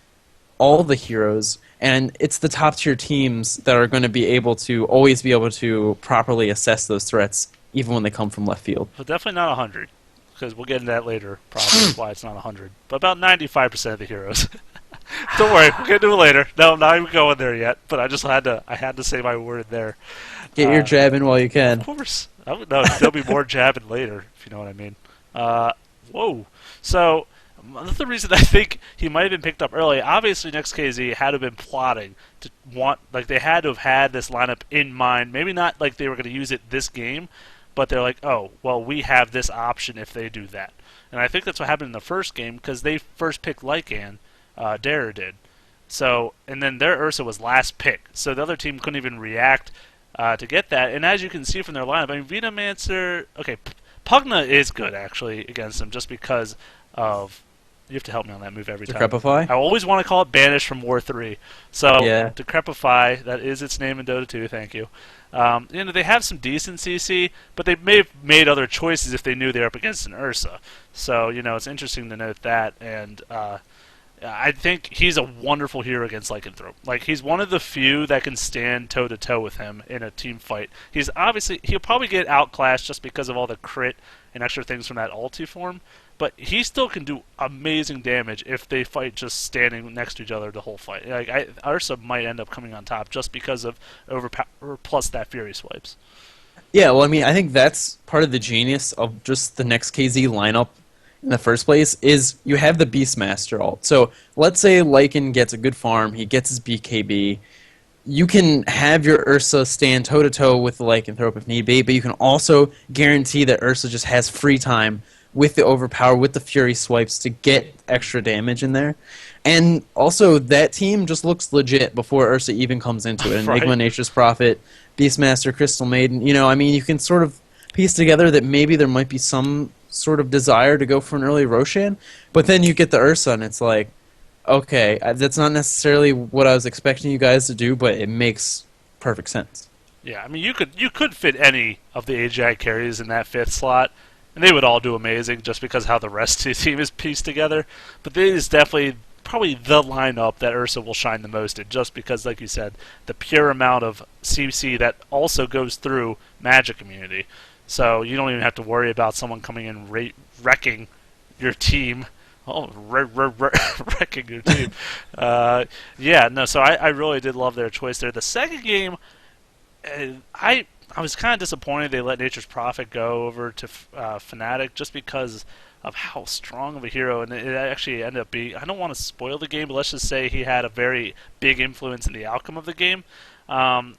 all the heroes, and it's the top tier teams that are going to always be able to properly assess those threats, even when they come from left field. But definitely not 100, because we'll get into that later, probably why it's not 100. But about 95% of the heroes. Don't worry, we'll get into it later. No, I'm not even going there yet, but I had to say my word there. Get your jab in while you can. Of course. No, there'll be more jabbing later, if you know what I mean. Whoa. So, another reason I think he might have been picked up early, obviously Next KZ had to have been plotting to they had to have had this lineup in mind. Maybe not like they were going to use it this game, but they're like, oh, well, we have this option if they do that. And I think that's what happened in the first game, because they first picked Lycan, Dara did. So, and then their Ursa was last pick, so the other team couldn't even react to get that. And as you can see from their lineup, I mean, Venomancer, okay, Pugna is good, actually, against them, just because of You have to help me on that move every time. Decrepify? I always want to call it Banish from War 3. So, Yeah. Decrepify, that is its name in Dota 2, thank you. They have some decent CC, but they may have made other choices if they knew they were up against an Ursa. So, it's interesting to note that, and I think he's a wonderful hero against Lycanthrope. Like, he's one of the few that can stand toe-to-toe with him in a team fight. He'll probably get outclassed just because of all the crit and extra things from that ulti form, but he still can do amazing damage if they fight just standing next to each other the whole fight. Like, Ursa might end up coming on top just because of overpower plus that Fury swipes. Yeah, well, I mean, I think that's part of the genius of just the next KZ lineup in the first place is you have the Beastmaster ult. So let's say Lycan gets a good farm, he gets his BKB. You can have your Ursa stand toe-to-toe with the Lycanthrope if need be, but you can also guarantee that Ursa just has free time with the overpower, with the Fury swipes to get extra damage in there. And also, that team just looks legit before Ursa even comes into it. Right. Enigma, Nature's Prophet, Beastmaster, Crystal Maiden, you can sort of piece together that maybe there might be some sort of desire to go for an early Roshan, but then you get the Ursa and it's like, okay, that's not necessarily what I was expecting you guys to do, but it makes perfect sense. Yeah, I mean, you could fit any of the AGI carries in that 5th slot, and they would all do amazing just because how the rest of the team is pieced together, but this is definitely probably the lineup that Ursa will shine the most in, just because, like you said, the pure amount of CC that also goes through Magic Immunity. So you don't even have to worry about someone coming in wrecking your team. Oh, wrecking your team. So I really did love their choice there. The second game, I was kind of disappointed they let Nature's Prophet go over to Fnatic just because of how strong of a hero, and it actually ended up being, I don't want to spoil the game, but let's just say he had a very big influence in the outcome of the game. And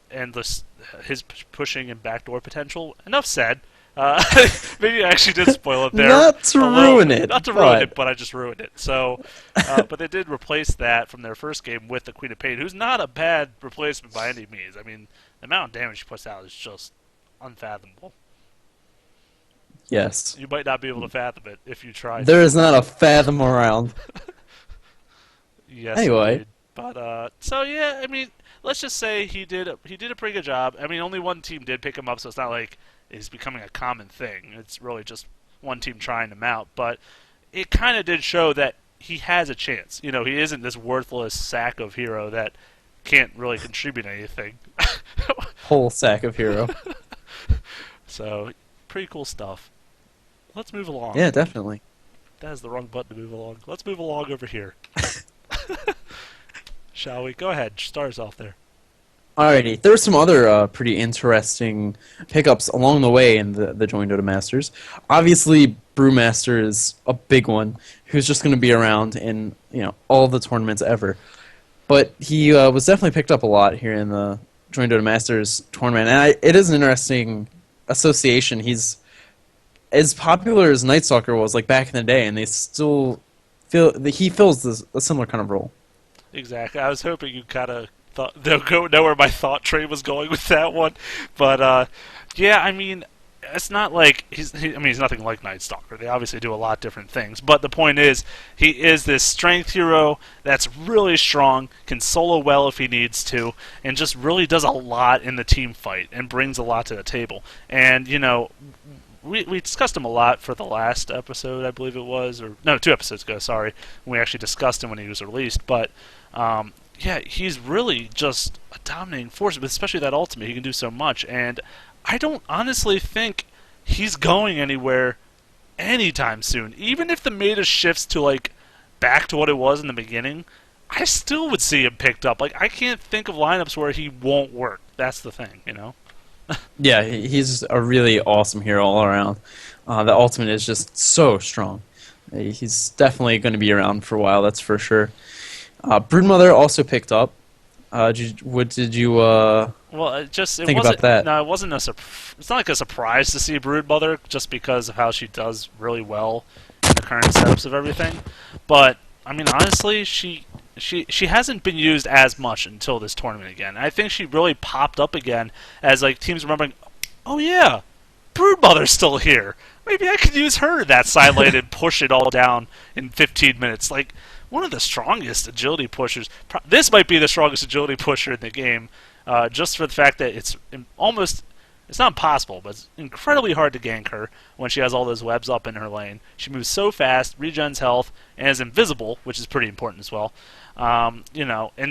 his pushing and backdoor potential. Enough said. Maybe I actually did spoil it there. Not to ruin it, but I just ruined it. So, but they did replace that from their first game with the Queen of Pain, who's not a bad replacement by any means. I mean, the amount of damage she puts out is just unfathomable. Yes. You might not be able to fathom it if you try. There is not a fathom around. Yes. Anyway. Indeed. But so yeah, I mean, let's just say he did a pretty good job. I mean, only one team did pick him up, so it's not like it's becoming a common thing. It's really just one team trying him out. But it kind of did show that he has a chance. He isn't this worthless sack of hero that can't really contribute anything. Whole sack of hero. So, pretty cool stuff. Let's move along. Yeah, definitely. That is the wrong button to move along. Let's move along over here. Shall we? Go ahead. Start us off there. Alrighty. There were some other pretty interesting pickups along the way in the joinDota Masters. Obviously, Brewmaster is a big one, who's just going to be around in all the tournaments ever. But he was definitely picked up a lot here in the joinDota Masters tournament, and it is an interesting association. He's as popular as Night Stalker was like back in the day, and they still feel that he fills a similar kind of role. Exactly. I was hoping you kind of know where my thought train was going with that one, but yeah, I mean, it's not like he's nothing like Night Stalker. They obviously do a lot of different things, but the point is, he is this strength hero that's really strong, can solo well if he needs to, and just really does a lot in the team fight and brings a lot to the table. And we discussed him a lot for the last episode, I believe it was, or no, 2 episodes ago. Sorry, when we actually discussed him when he was released, but. Yeah, he's really just a dominating force, but especially that ultimate, he can do so much, and I don't honestly think he's going anywhere anytime soon. Even if the meta shifts to, back to what it was in the beginning, I still would see him picked up. I can't think of lineups where he won't work. That's the thing, Yeah, he's a really awesome hero all around. The ultimate is just so strong. He's definitely going to be around for a while, that's for sure. Broodmother also picked up. What did you Well, think about that? No, it wasn't it's not like a surprise to see Broodmother just because of how she does really well in the current setups of everything. But I mean, honestly, she hasn't been used as much until this tournament again. I think she really popped up again as teams remembering, oh yeah, Broodmother's still here. Maybe I could use her that side lane and push it all down in 15 minutes. Like, one of the strongest agility pushers. This might be the strongest agility pusher in the game, just for the fact that it's not impossible, but it's incredibly hard to gank her when she has all those webs up in her lane. She moves so fast, regens health, and is invisible, which is pretty important as well. And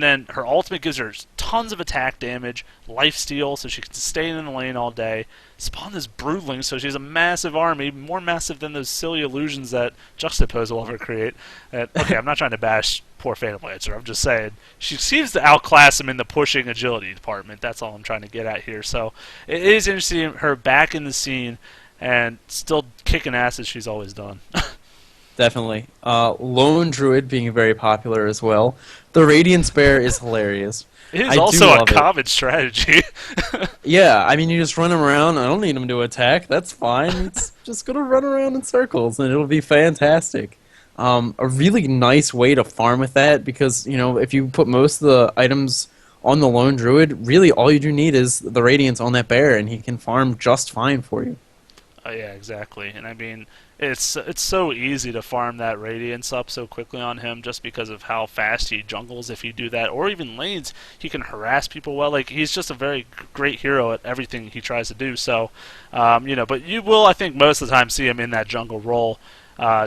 then her ultimate gives her tons of attack damage, lifesteal, so she can stay in the lane all day. Spawn this Broodling, so she has a massive army, more massive than those silly illusions that Juxtapose will ever create. Okay, I'm not trying to bash poor Phantom Lancer. I'm just saying she seems to outclass him in the pushing agility department. That's all I'm trying to get at here. So it is interesting her back in the scene and still kicking ass as she's always done. Definitely. Lone Druid being very popular as well. The Radiance Bear is hilarious. It is also a common strategy. Yeah, I mean, you just run him around. I don't need him to attack. That's fine. It's just going to run around in circles, and it'll be fantastic. A really nice way to farm with that, because, if you put most of the items on the Lone Druid, really all you do need is the Radiance on that bear, and he can farm just fine for you. Yeah, exactly. And I mean, it's so easy to farm that Radiance up so quickly on him just because of how fast he jungles if you do that. Or even lanes, he can harass people well. Like, he's just a very great hero at everything he tries to do. So, but you will, I think, most of the time see him in that jungle role,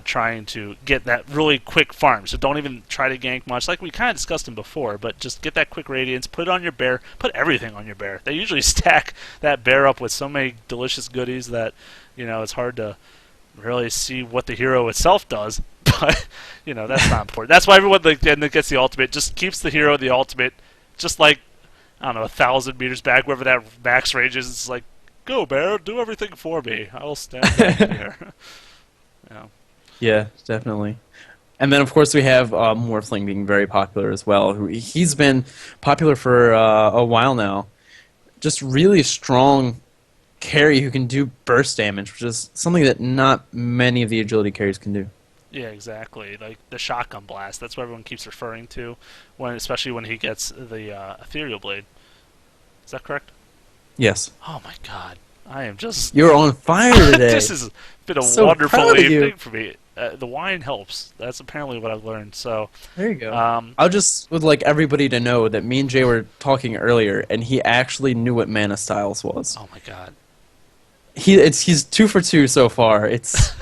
trying to get that really quick farm. So don't even try to gank much. Like we kind of discussed him before, but just get that quick Radiance, put it on your bear, put everything on your bear. They usually stack that bear up with so many delicious goodies that, it's hard to really see what the hero itself does, but, that's not important. That's why everyone that gets the ultimate just keeps the hero the ultimate, just like, I don't know, 1,000 meters back, wherever that max range is. It's like, go, bear, do everything for me. I will stand back here. Yeah, definitely. And then, of course, we have Morphling being very popular as well. He's been popular for a while now. Just really strong carry who can do burst damage, which is something that not many of the agility carries can do. Yeah, exactly. Like the shotgun blast. That's what everyone keeps referring to, especially when he gets the ethereal blade. Is that correct? Yes. Oh my god. I am just... You're on fire today. This has been a wonderful evening for me. The wine helps. That's apparently what I've learned. So there you go. I just would like everybody to know that me and Jay were talking earlier, and he actually knew what Mana Styles was. Oh my god. He's 2 for 2 so far. It's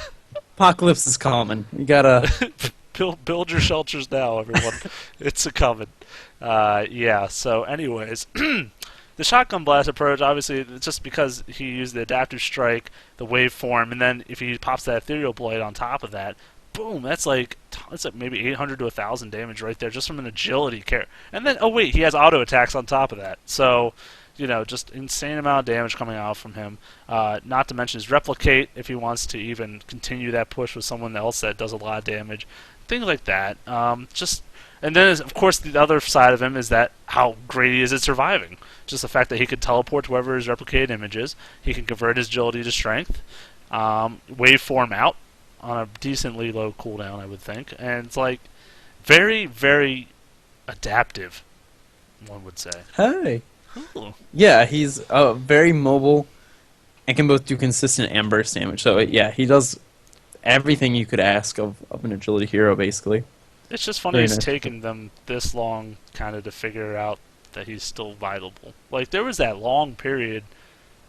apocalypse is coming. You gotta build your shelters now, everyone. It's a coming. Yeah. So, anyways. The shotgun blast approach, obviously, just because he used the adaptive strike, the waveform, and then if he pops that ethereal blade on top of that, boom, that's like maybe 800 to 1,000 damage right there just from an agility carry. And then, oh wait, he has auto attacks on top of that. So, just insane amount of damage coming out from him. Not to mention his replicate if he wants to even continue that push with someone else that does a lot of damage. Things like that. And then, of course, the other side of him is that how great he is at surviving. Just the fact that he could teleport to wherever his replicated image is. He can convert his agility to strength. Waveform out on a decently low cooldown, I would think. And it's like very, very adaptive, one would say. Hey. Ooh. Yeah, he's very mobile and can both do consistent and burst damage. So, yeah, he does everything you could ask of an agility hero, basically. It's just funny it's taken them this long kind of to figure out that he's still viable. Like, there was that long period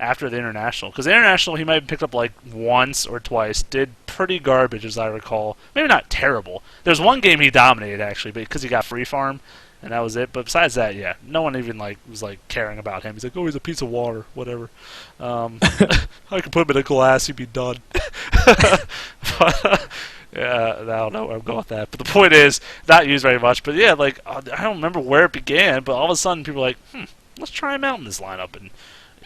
after the International. Because the International, he might have picked up like once or twice. Did pretty garbage, as I recall. Maybe not terrible. There's one game he dominated, actually, because he got free farm, and that was it. But besides that, yeah, no one even was caring about him. He's like, oh, he's a piece of water, whatever. I could put him in a glass, he'd be done. Yeah, I don't know where I'm going with that. But the point is, not used very much. But yeah, I don't remember where it began, but all of a sudden people are like, let's try him out in this lineup. And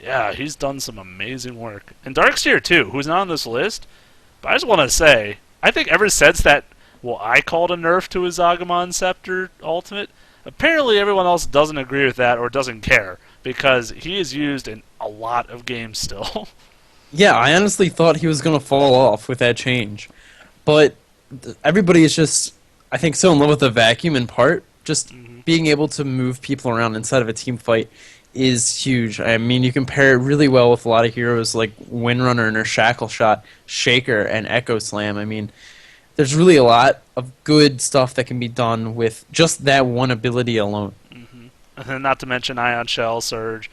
yeah, he's done some amazing work. And Darkseer, too, who's not on this list. But I just want to say, I think ever since that, I called a nerf to his Agamon Scepter ultimate, apparently everyone else doesn't agree with that or doesn't care, because he is used in a lot of games still. Yeah, I honestly thought he was going to fall off with that change. But everybody is just, I think, so in love with the vacuum in part. Just being able to move people around inside of a team fight is huge. I mean, you can pair it really well with a lot of heroes like Windrunner and her Shackle Shot, Shaker, and Echo Slam. I mean, there's really a lot of good stuff that can be done with just that one ability alone. Mm-hmm. And then not to mention Ion Shell, Surge,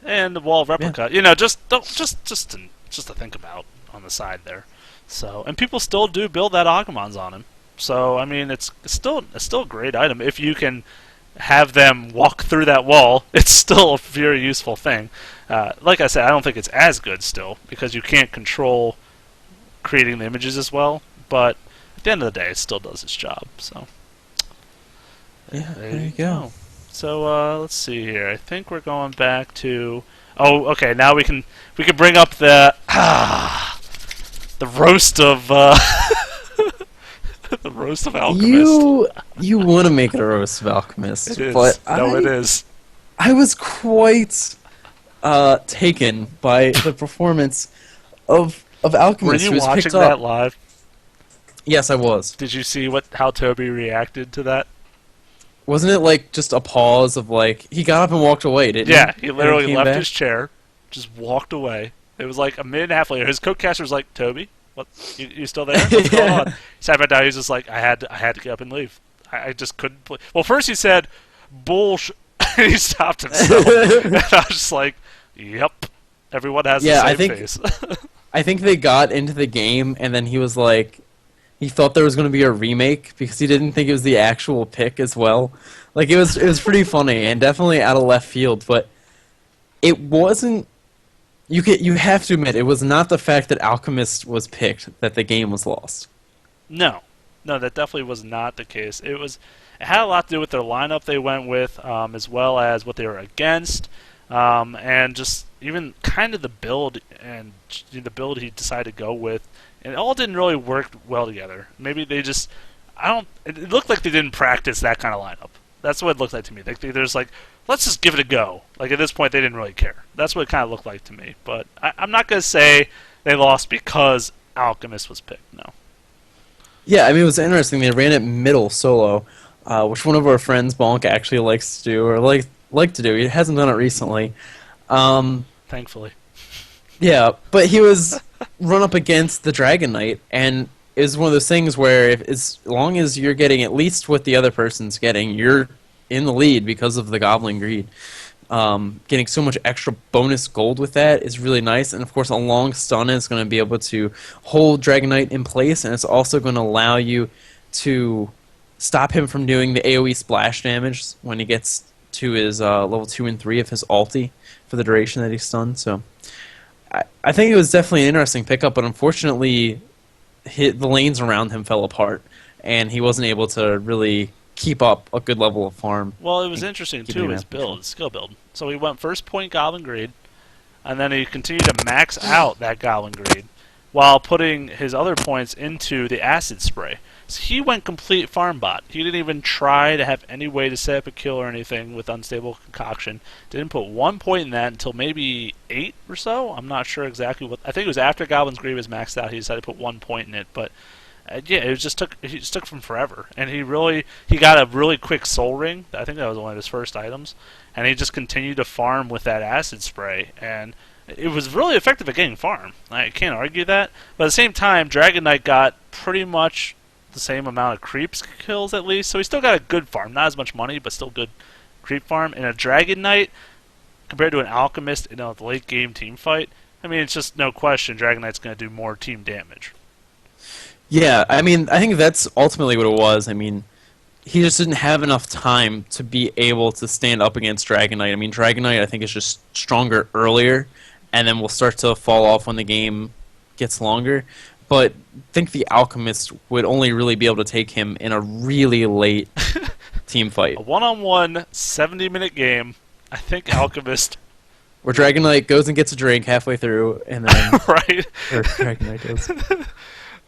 and the Wall of Replica. Yeah. You know, just to think about on the side there. So, and people still do build that Agumons on him. So, I mean, it's still a great item if you can have them walk through that wall. It's still a very useful thing. Like I said, I don't think it's as good still because you can't control creating the images as well. But at the end of the day, it still does its job. So, Yeah, there you go. So let's see here. I think we're going back to. Oh, okay. Now we can bring up the roast of the roast of Alchemist. You want to make it a roast of Alchemist, It is. but it is. I was quite taken by the performance of Alchemist. Were who you was watching picked that up. live? Yes, I was. Did you see how Toby reacted to that? Wasn't it like just a pause of like he got up and walked away? Didn't Yeah, he? he literally came left back? his chair, just walked away. It was like a minute and a half later. His co-caster was like, "Toby, what? You still there? What's going on?" He sat back down. He was just like, "I had to get up and leave. I just couldn't play." Well, first he said, "Bullshit." He stopped himself, and I was just like, "Yep, everyone has the same face." I think they got into the game, and then he was like, he thought there was going to be a remake because he didn't think it was the actual pick as well. Like it was pretty funny and definitely out of left field, but it wasn't. You have to admit it was not the fact that Alchemist was picked that the game was lost. No, that definitely was not the case. It had a lot to do with their lineup they went with, as well as what they were against, and just even kind of the build and the build he decided to go with. And it all didn't really work well together. Maybe they just, it looked like they didn't practice that kind of lineup. That's what it looked like to me. They're just like, let's just give it a go. Like at this point, they didn't really care. That's what it kind of looked like to me. But I'm not going to say they lost because Alchemist was picked, no. Yeah, I mean, it was interesting. They ran it middle solo, which one of our friends, Bonk, actually likes to do, or like to do. He hasn't done it recently. Thankfully. Yeah, but he was run up against the Dragon Knight, and it was one of those things where as long as you're getting at least what the other person's getting, you're in the lead because of the Goblin Greed. Getting so much extra bonus gold with that is really nice, and of course a long stun is going to be able to hold Dragon Knight in place, and it's also going to allow you to stop him from doing the AoE splash damage when he gets to his level 2 and 3 of his ulti for the duration that he's stunned. So I think it was definitely an interesting pickup, but unfortunately the lanes around him fell apart, and he wasn't able to really keep up a good level of farm. Well, it was interesting, too, his skill build. So he went first point Goblin Greed, and then he continued to max out that Goblin Greed while putting his other points into the Acid Spray. So he went complete farm bot. He didn't even try to have any way to set up a kill or anything with Unstable Concoction. Didn't put 1 point in that until maybe 8 or so. I'm not sure exactly what. I think it was after Goblin's Greed was maxed out. He decided to put 1 point in it, but yeah, it just took him forever. And he got a really quick Soul Ring. I think that was one of his first items, and he just continued to farm with that Acid Spray, and it was really effective at getting farm. I can't argue that. But at the same time, Dragon Knight got pretty much the same amount of creeps kills at least, so he still got a good farm. Not as much money, but still good creep farm. And a Dragon Knight, compared to an Alchemist in a late game team fight, I mean, it's just no question Dragon Knight's going to do more team damage. Yeah, I mean, I think that's ultimately what it was. I mean, he just didn't have enough time to be able to stand up against Dragon Knight. I mean, Dragon Knight, I think, is just stronger earlier, and then will start to fall off when the game gets longer. But I think the Alchemist would only really be able to take him in a really late team fight. A one-on-one 70-minute game, I think Alchemist... Where Dragon Knight goes and gets a drink halfway through, and then... right. Or Dragon Knight does.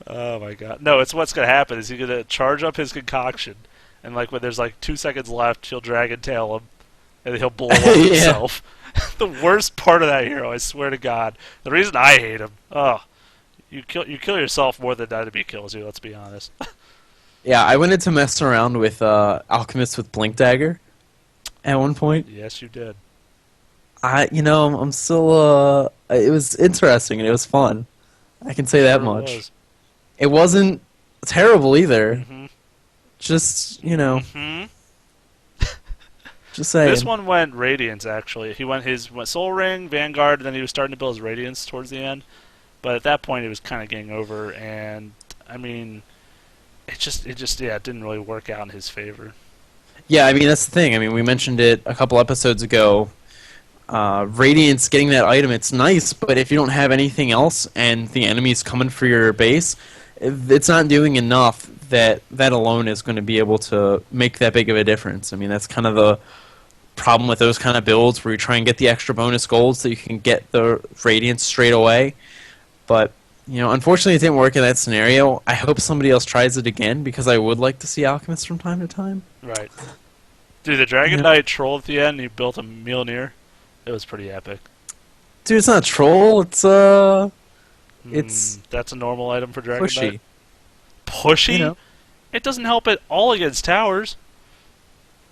Oh my god. No, it's what's going to happen is he's going to charge up his concoction, and like when there's like 2 seconds left, he'll Dragon Tail him, and then he'll blow up himself. The worst part of that hero, I swear to God. The reason I hate him, you kill yourself more than enemy kills you, let's be honest. Yeah, I wanted to mess around with Alchemist with Blink Dagger at one point. Yes, you did. I'm still. It was interesting and it was fun. I can say that Sure much. was. It wasn't terrible either. Mm-hmm. Just, Mm-hmm. just This saying. one went Radiance, actually. He went Soul Ring, Vanguard, and then he was starting to build his Radiance towards the end. But at that point, it was kind of getting over, and, I mean, yeah, it didn't really work out in his favor. Yeah, I mean that's the thing. I mean, we mentioned it a couple episodes ago. Radiance getting that item, it's nice, but if you don't have anything else and the enemy's coming for your base, it's not doing enough that alone is going to be able to make that big of a difference. I mean, that's kind of the problem with those kind of builds where you try and get the extra bonus gold so you can get the Radiance straight away. But, unfortunately it didn't work in that scenario. I hope somebody else tries it again because I would like to see Alchemist from time to time. Right. Dude, the Dragon Knight troll at the end, he built a Mjolnir. It was pretty epic. Dude, it's not a troll, it's That's a normal item for Dragon pushy. Knight. Pushy? You know. It doesn't help at all against towers.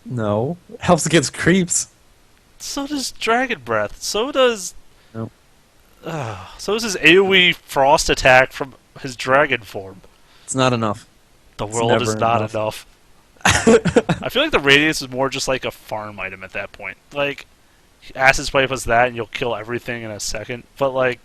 No. It helps against creeps. So does Dragon Breath. So does... No. So does his AoE Frost attack from his Dragon form. It's not enough. The It's world is never not enough. enough. I feel like the Radiance is more just like a farm item at that point. Like, Acid Swipe was that, and you'll kill everything in a second. But, like,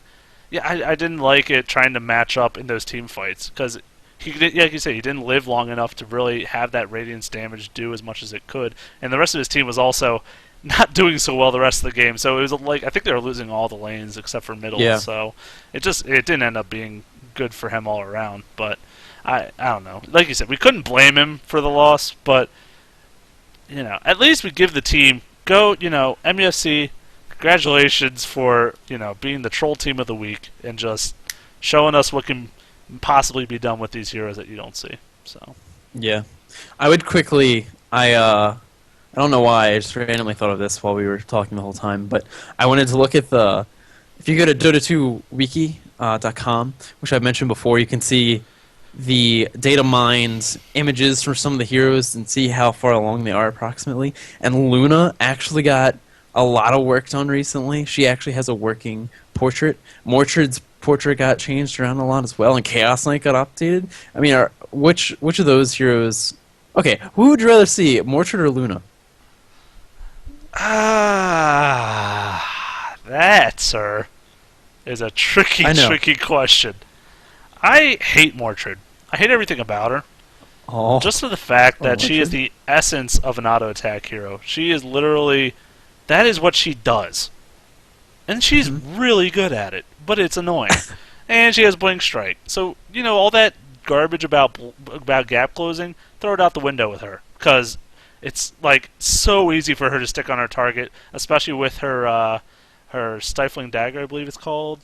yeah, I didn't like it trying to match up in those team fights. Because, like you said, he didn't live long enough to really have that Radiance damage do as much as it could. And the rest of his team was also not doing so well the rest of the game. So it was like, I think they were losing all the lanes except for middle. Yeah. So it didn't end up being good for him all around. But I don't know. Like you said, we couldn't blame him for the loss, but at least we give the team MUFC, congratulations for being the troll team of the week and just showing us what can possibly be done with these heroes that you don't see. So Yeah. I would quickly I don't know why, I just randomly thought of this while we were talking the whole time, but I wanted to look at if you go to Dota2wiki.com, which I've mentioned before, you can see the data mined images for some of the heroes and see how far along they are approximately. And Luna actually got a lot of work done recently. She actually has a working portrait. Mortred's portrait got changed around a lot as well, and Chaos Knight got updated. I mean, which of those heroes... Okay, who would you rather see, Mortred or Luna? that, sir, is a tricky question. I hate Mortred. I hate everything about her. Oh. Just for the fact that she is Mortred. the essence of an auto attack hero. She is literally... That is what she does. And she's really good at it, but it's annoying. And she has Blink Strike. So, all that garbage about gap closing, throw it out the window with her. Because it's, like, so easy for her to stick on her target, especially with her Stifling Dagger, I believe it's called.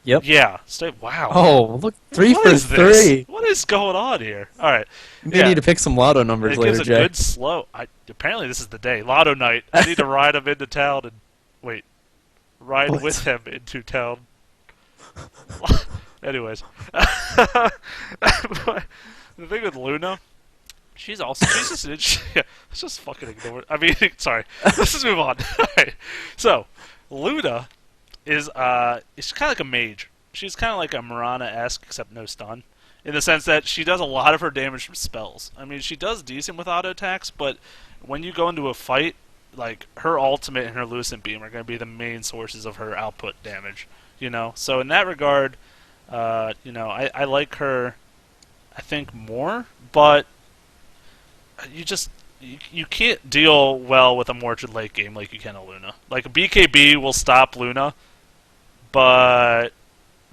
Yep. Yeah. Wow. Oh, look, 3 What for is this? 3. What is going on here? All right. You may need to pick some lotto numbers It later, gives a Jay. good slow. Apparently, this is the day. Lotto night. I need to ride him into town and ride What? with him into town. Anyways, the thing with Luna, she's just let's just fucking ignore it. I mean, sorry. Let's just move on. Alright. So, Luna is she's kind of like a mage. She's kind of like a Mirana-esque, except no stun, in the sense that she does a lot of her damage from spells. I mean, she does decent with auto attacks, but when you go into a fight, like her ultimate and her Lucent Beam are going to be the main sources of her output damage. So in that regard, I like her, I think, more, but you can't deal well with a Mortred late game like you can a Luna. Like, a BKB will stop Luna, but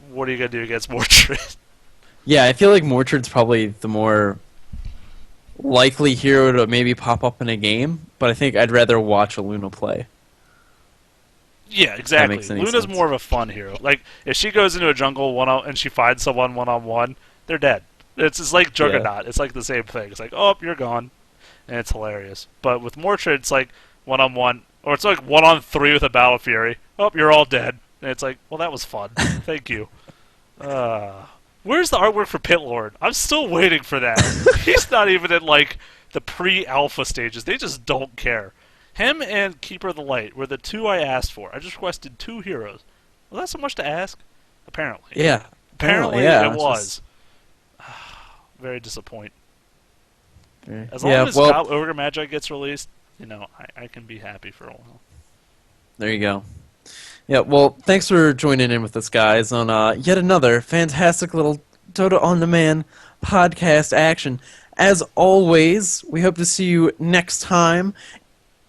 what are you going to do against Mortred? Yeah, I feel like Mortred's probably the more likely hero to maybe pop up in a game, but I think I'd rather watch a Luna play. Yeah, exactly. makes any Luna's sense. more of a fun hero. Like, if she goes into a jungle and she finds someone one-on-one, they're dead. It's like Juggernaut. It's like the same thing. It's like, oh, you're gone. And it's hilarious. But with Mortred, it's like one-on-one, or it's like one-on-three with a Battle Fury. Oh, you're all dead. And it's like, well, that was fun. Thank you. Where's the artwork for Pit Lord? I'm still waiting for that. He's not even in, like, the pre-alpha stages. They just don't care. Him and Keeper of the Light were the two I asked for. I just requested 2 heroes. Was that so much to ask? Apparently. Yeah. Apparently yeah, it was. Very disappointing. As long yeah, as well, Ogre Magi gets released, I can be happy for a while. there you go. Yeah, well, thanks for joining in with us, guys, on yet another fantastic little Dota On Demand podcast action. As always, we hope to see you next time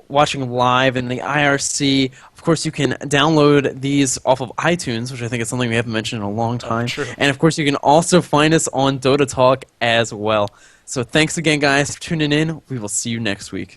watching live in the IRC. Of course, you can download these off of iTunes, which I think is something we haven't mentioned in a long time. True. And, of course, you can also find us on Dota Talk as well. So thanks again, guys, for tuning in. We will see you next week.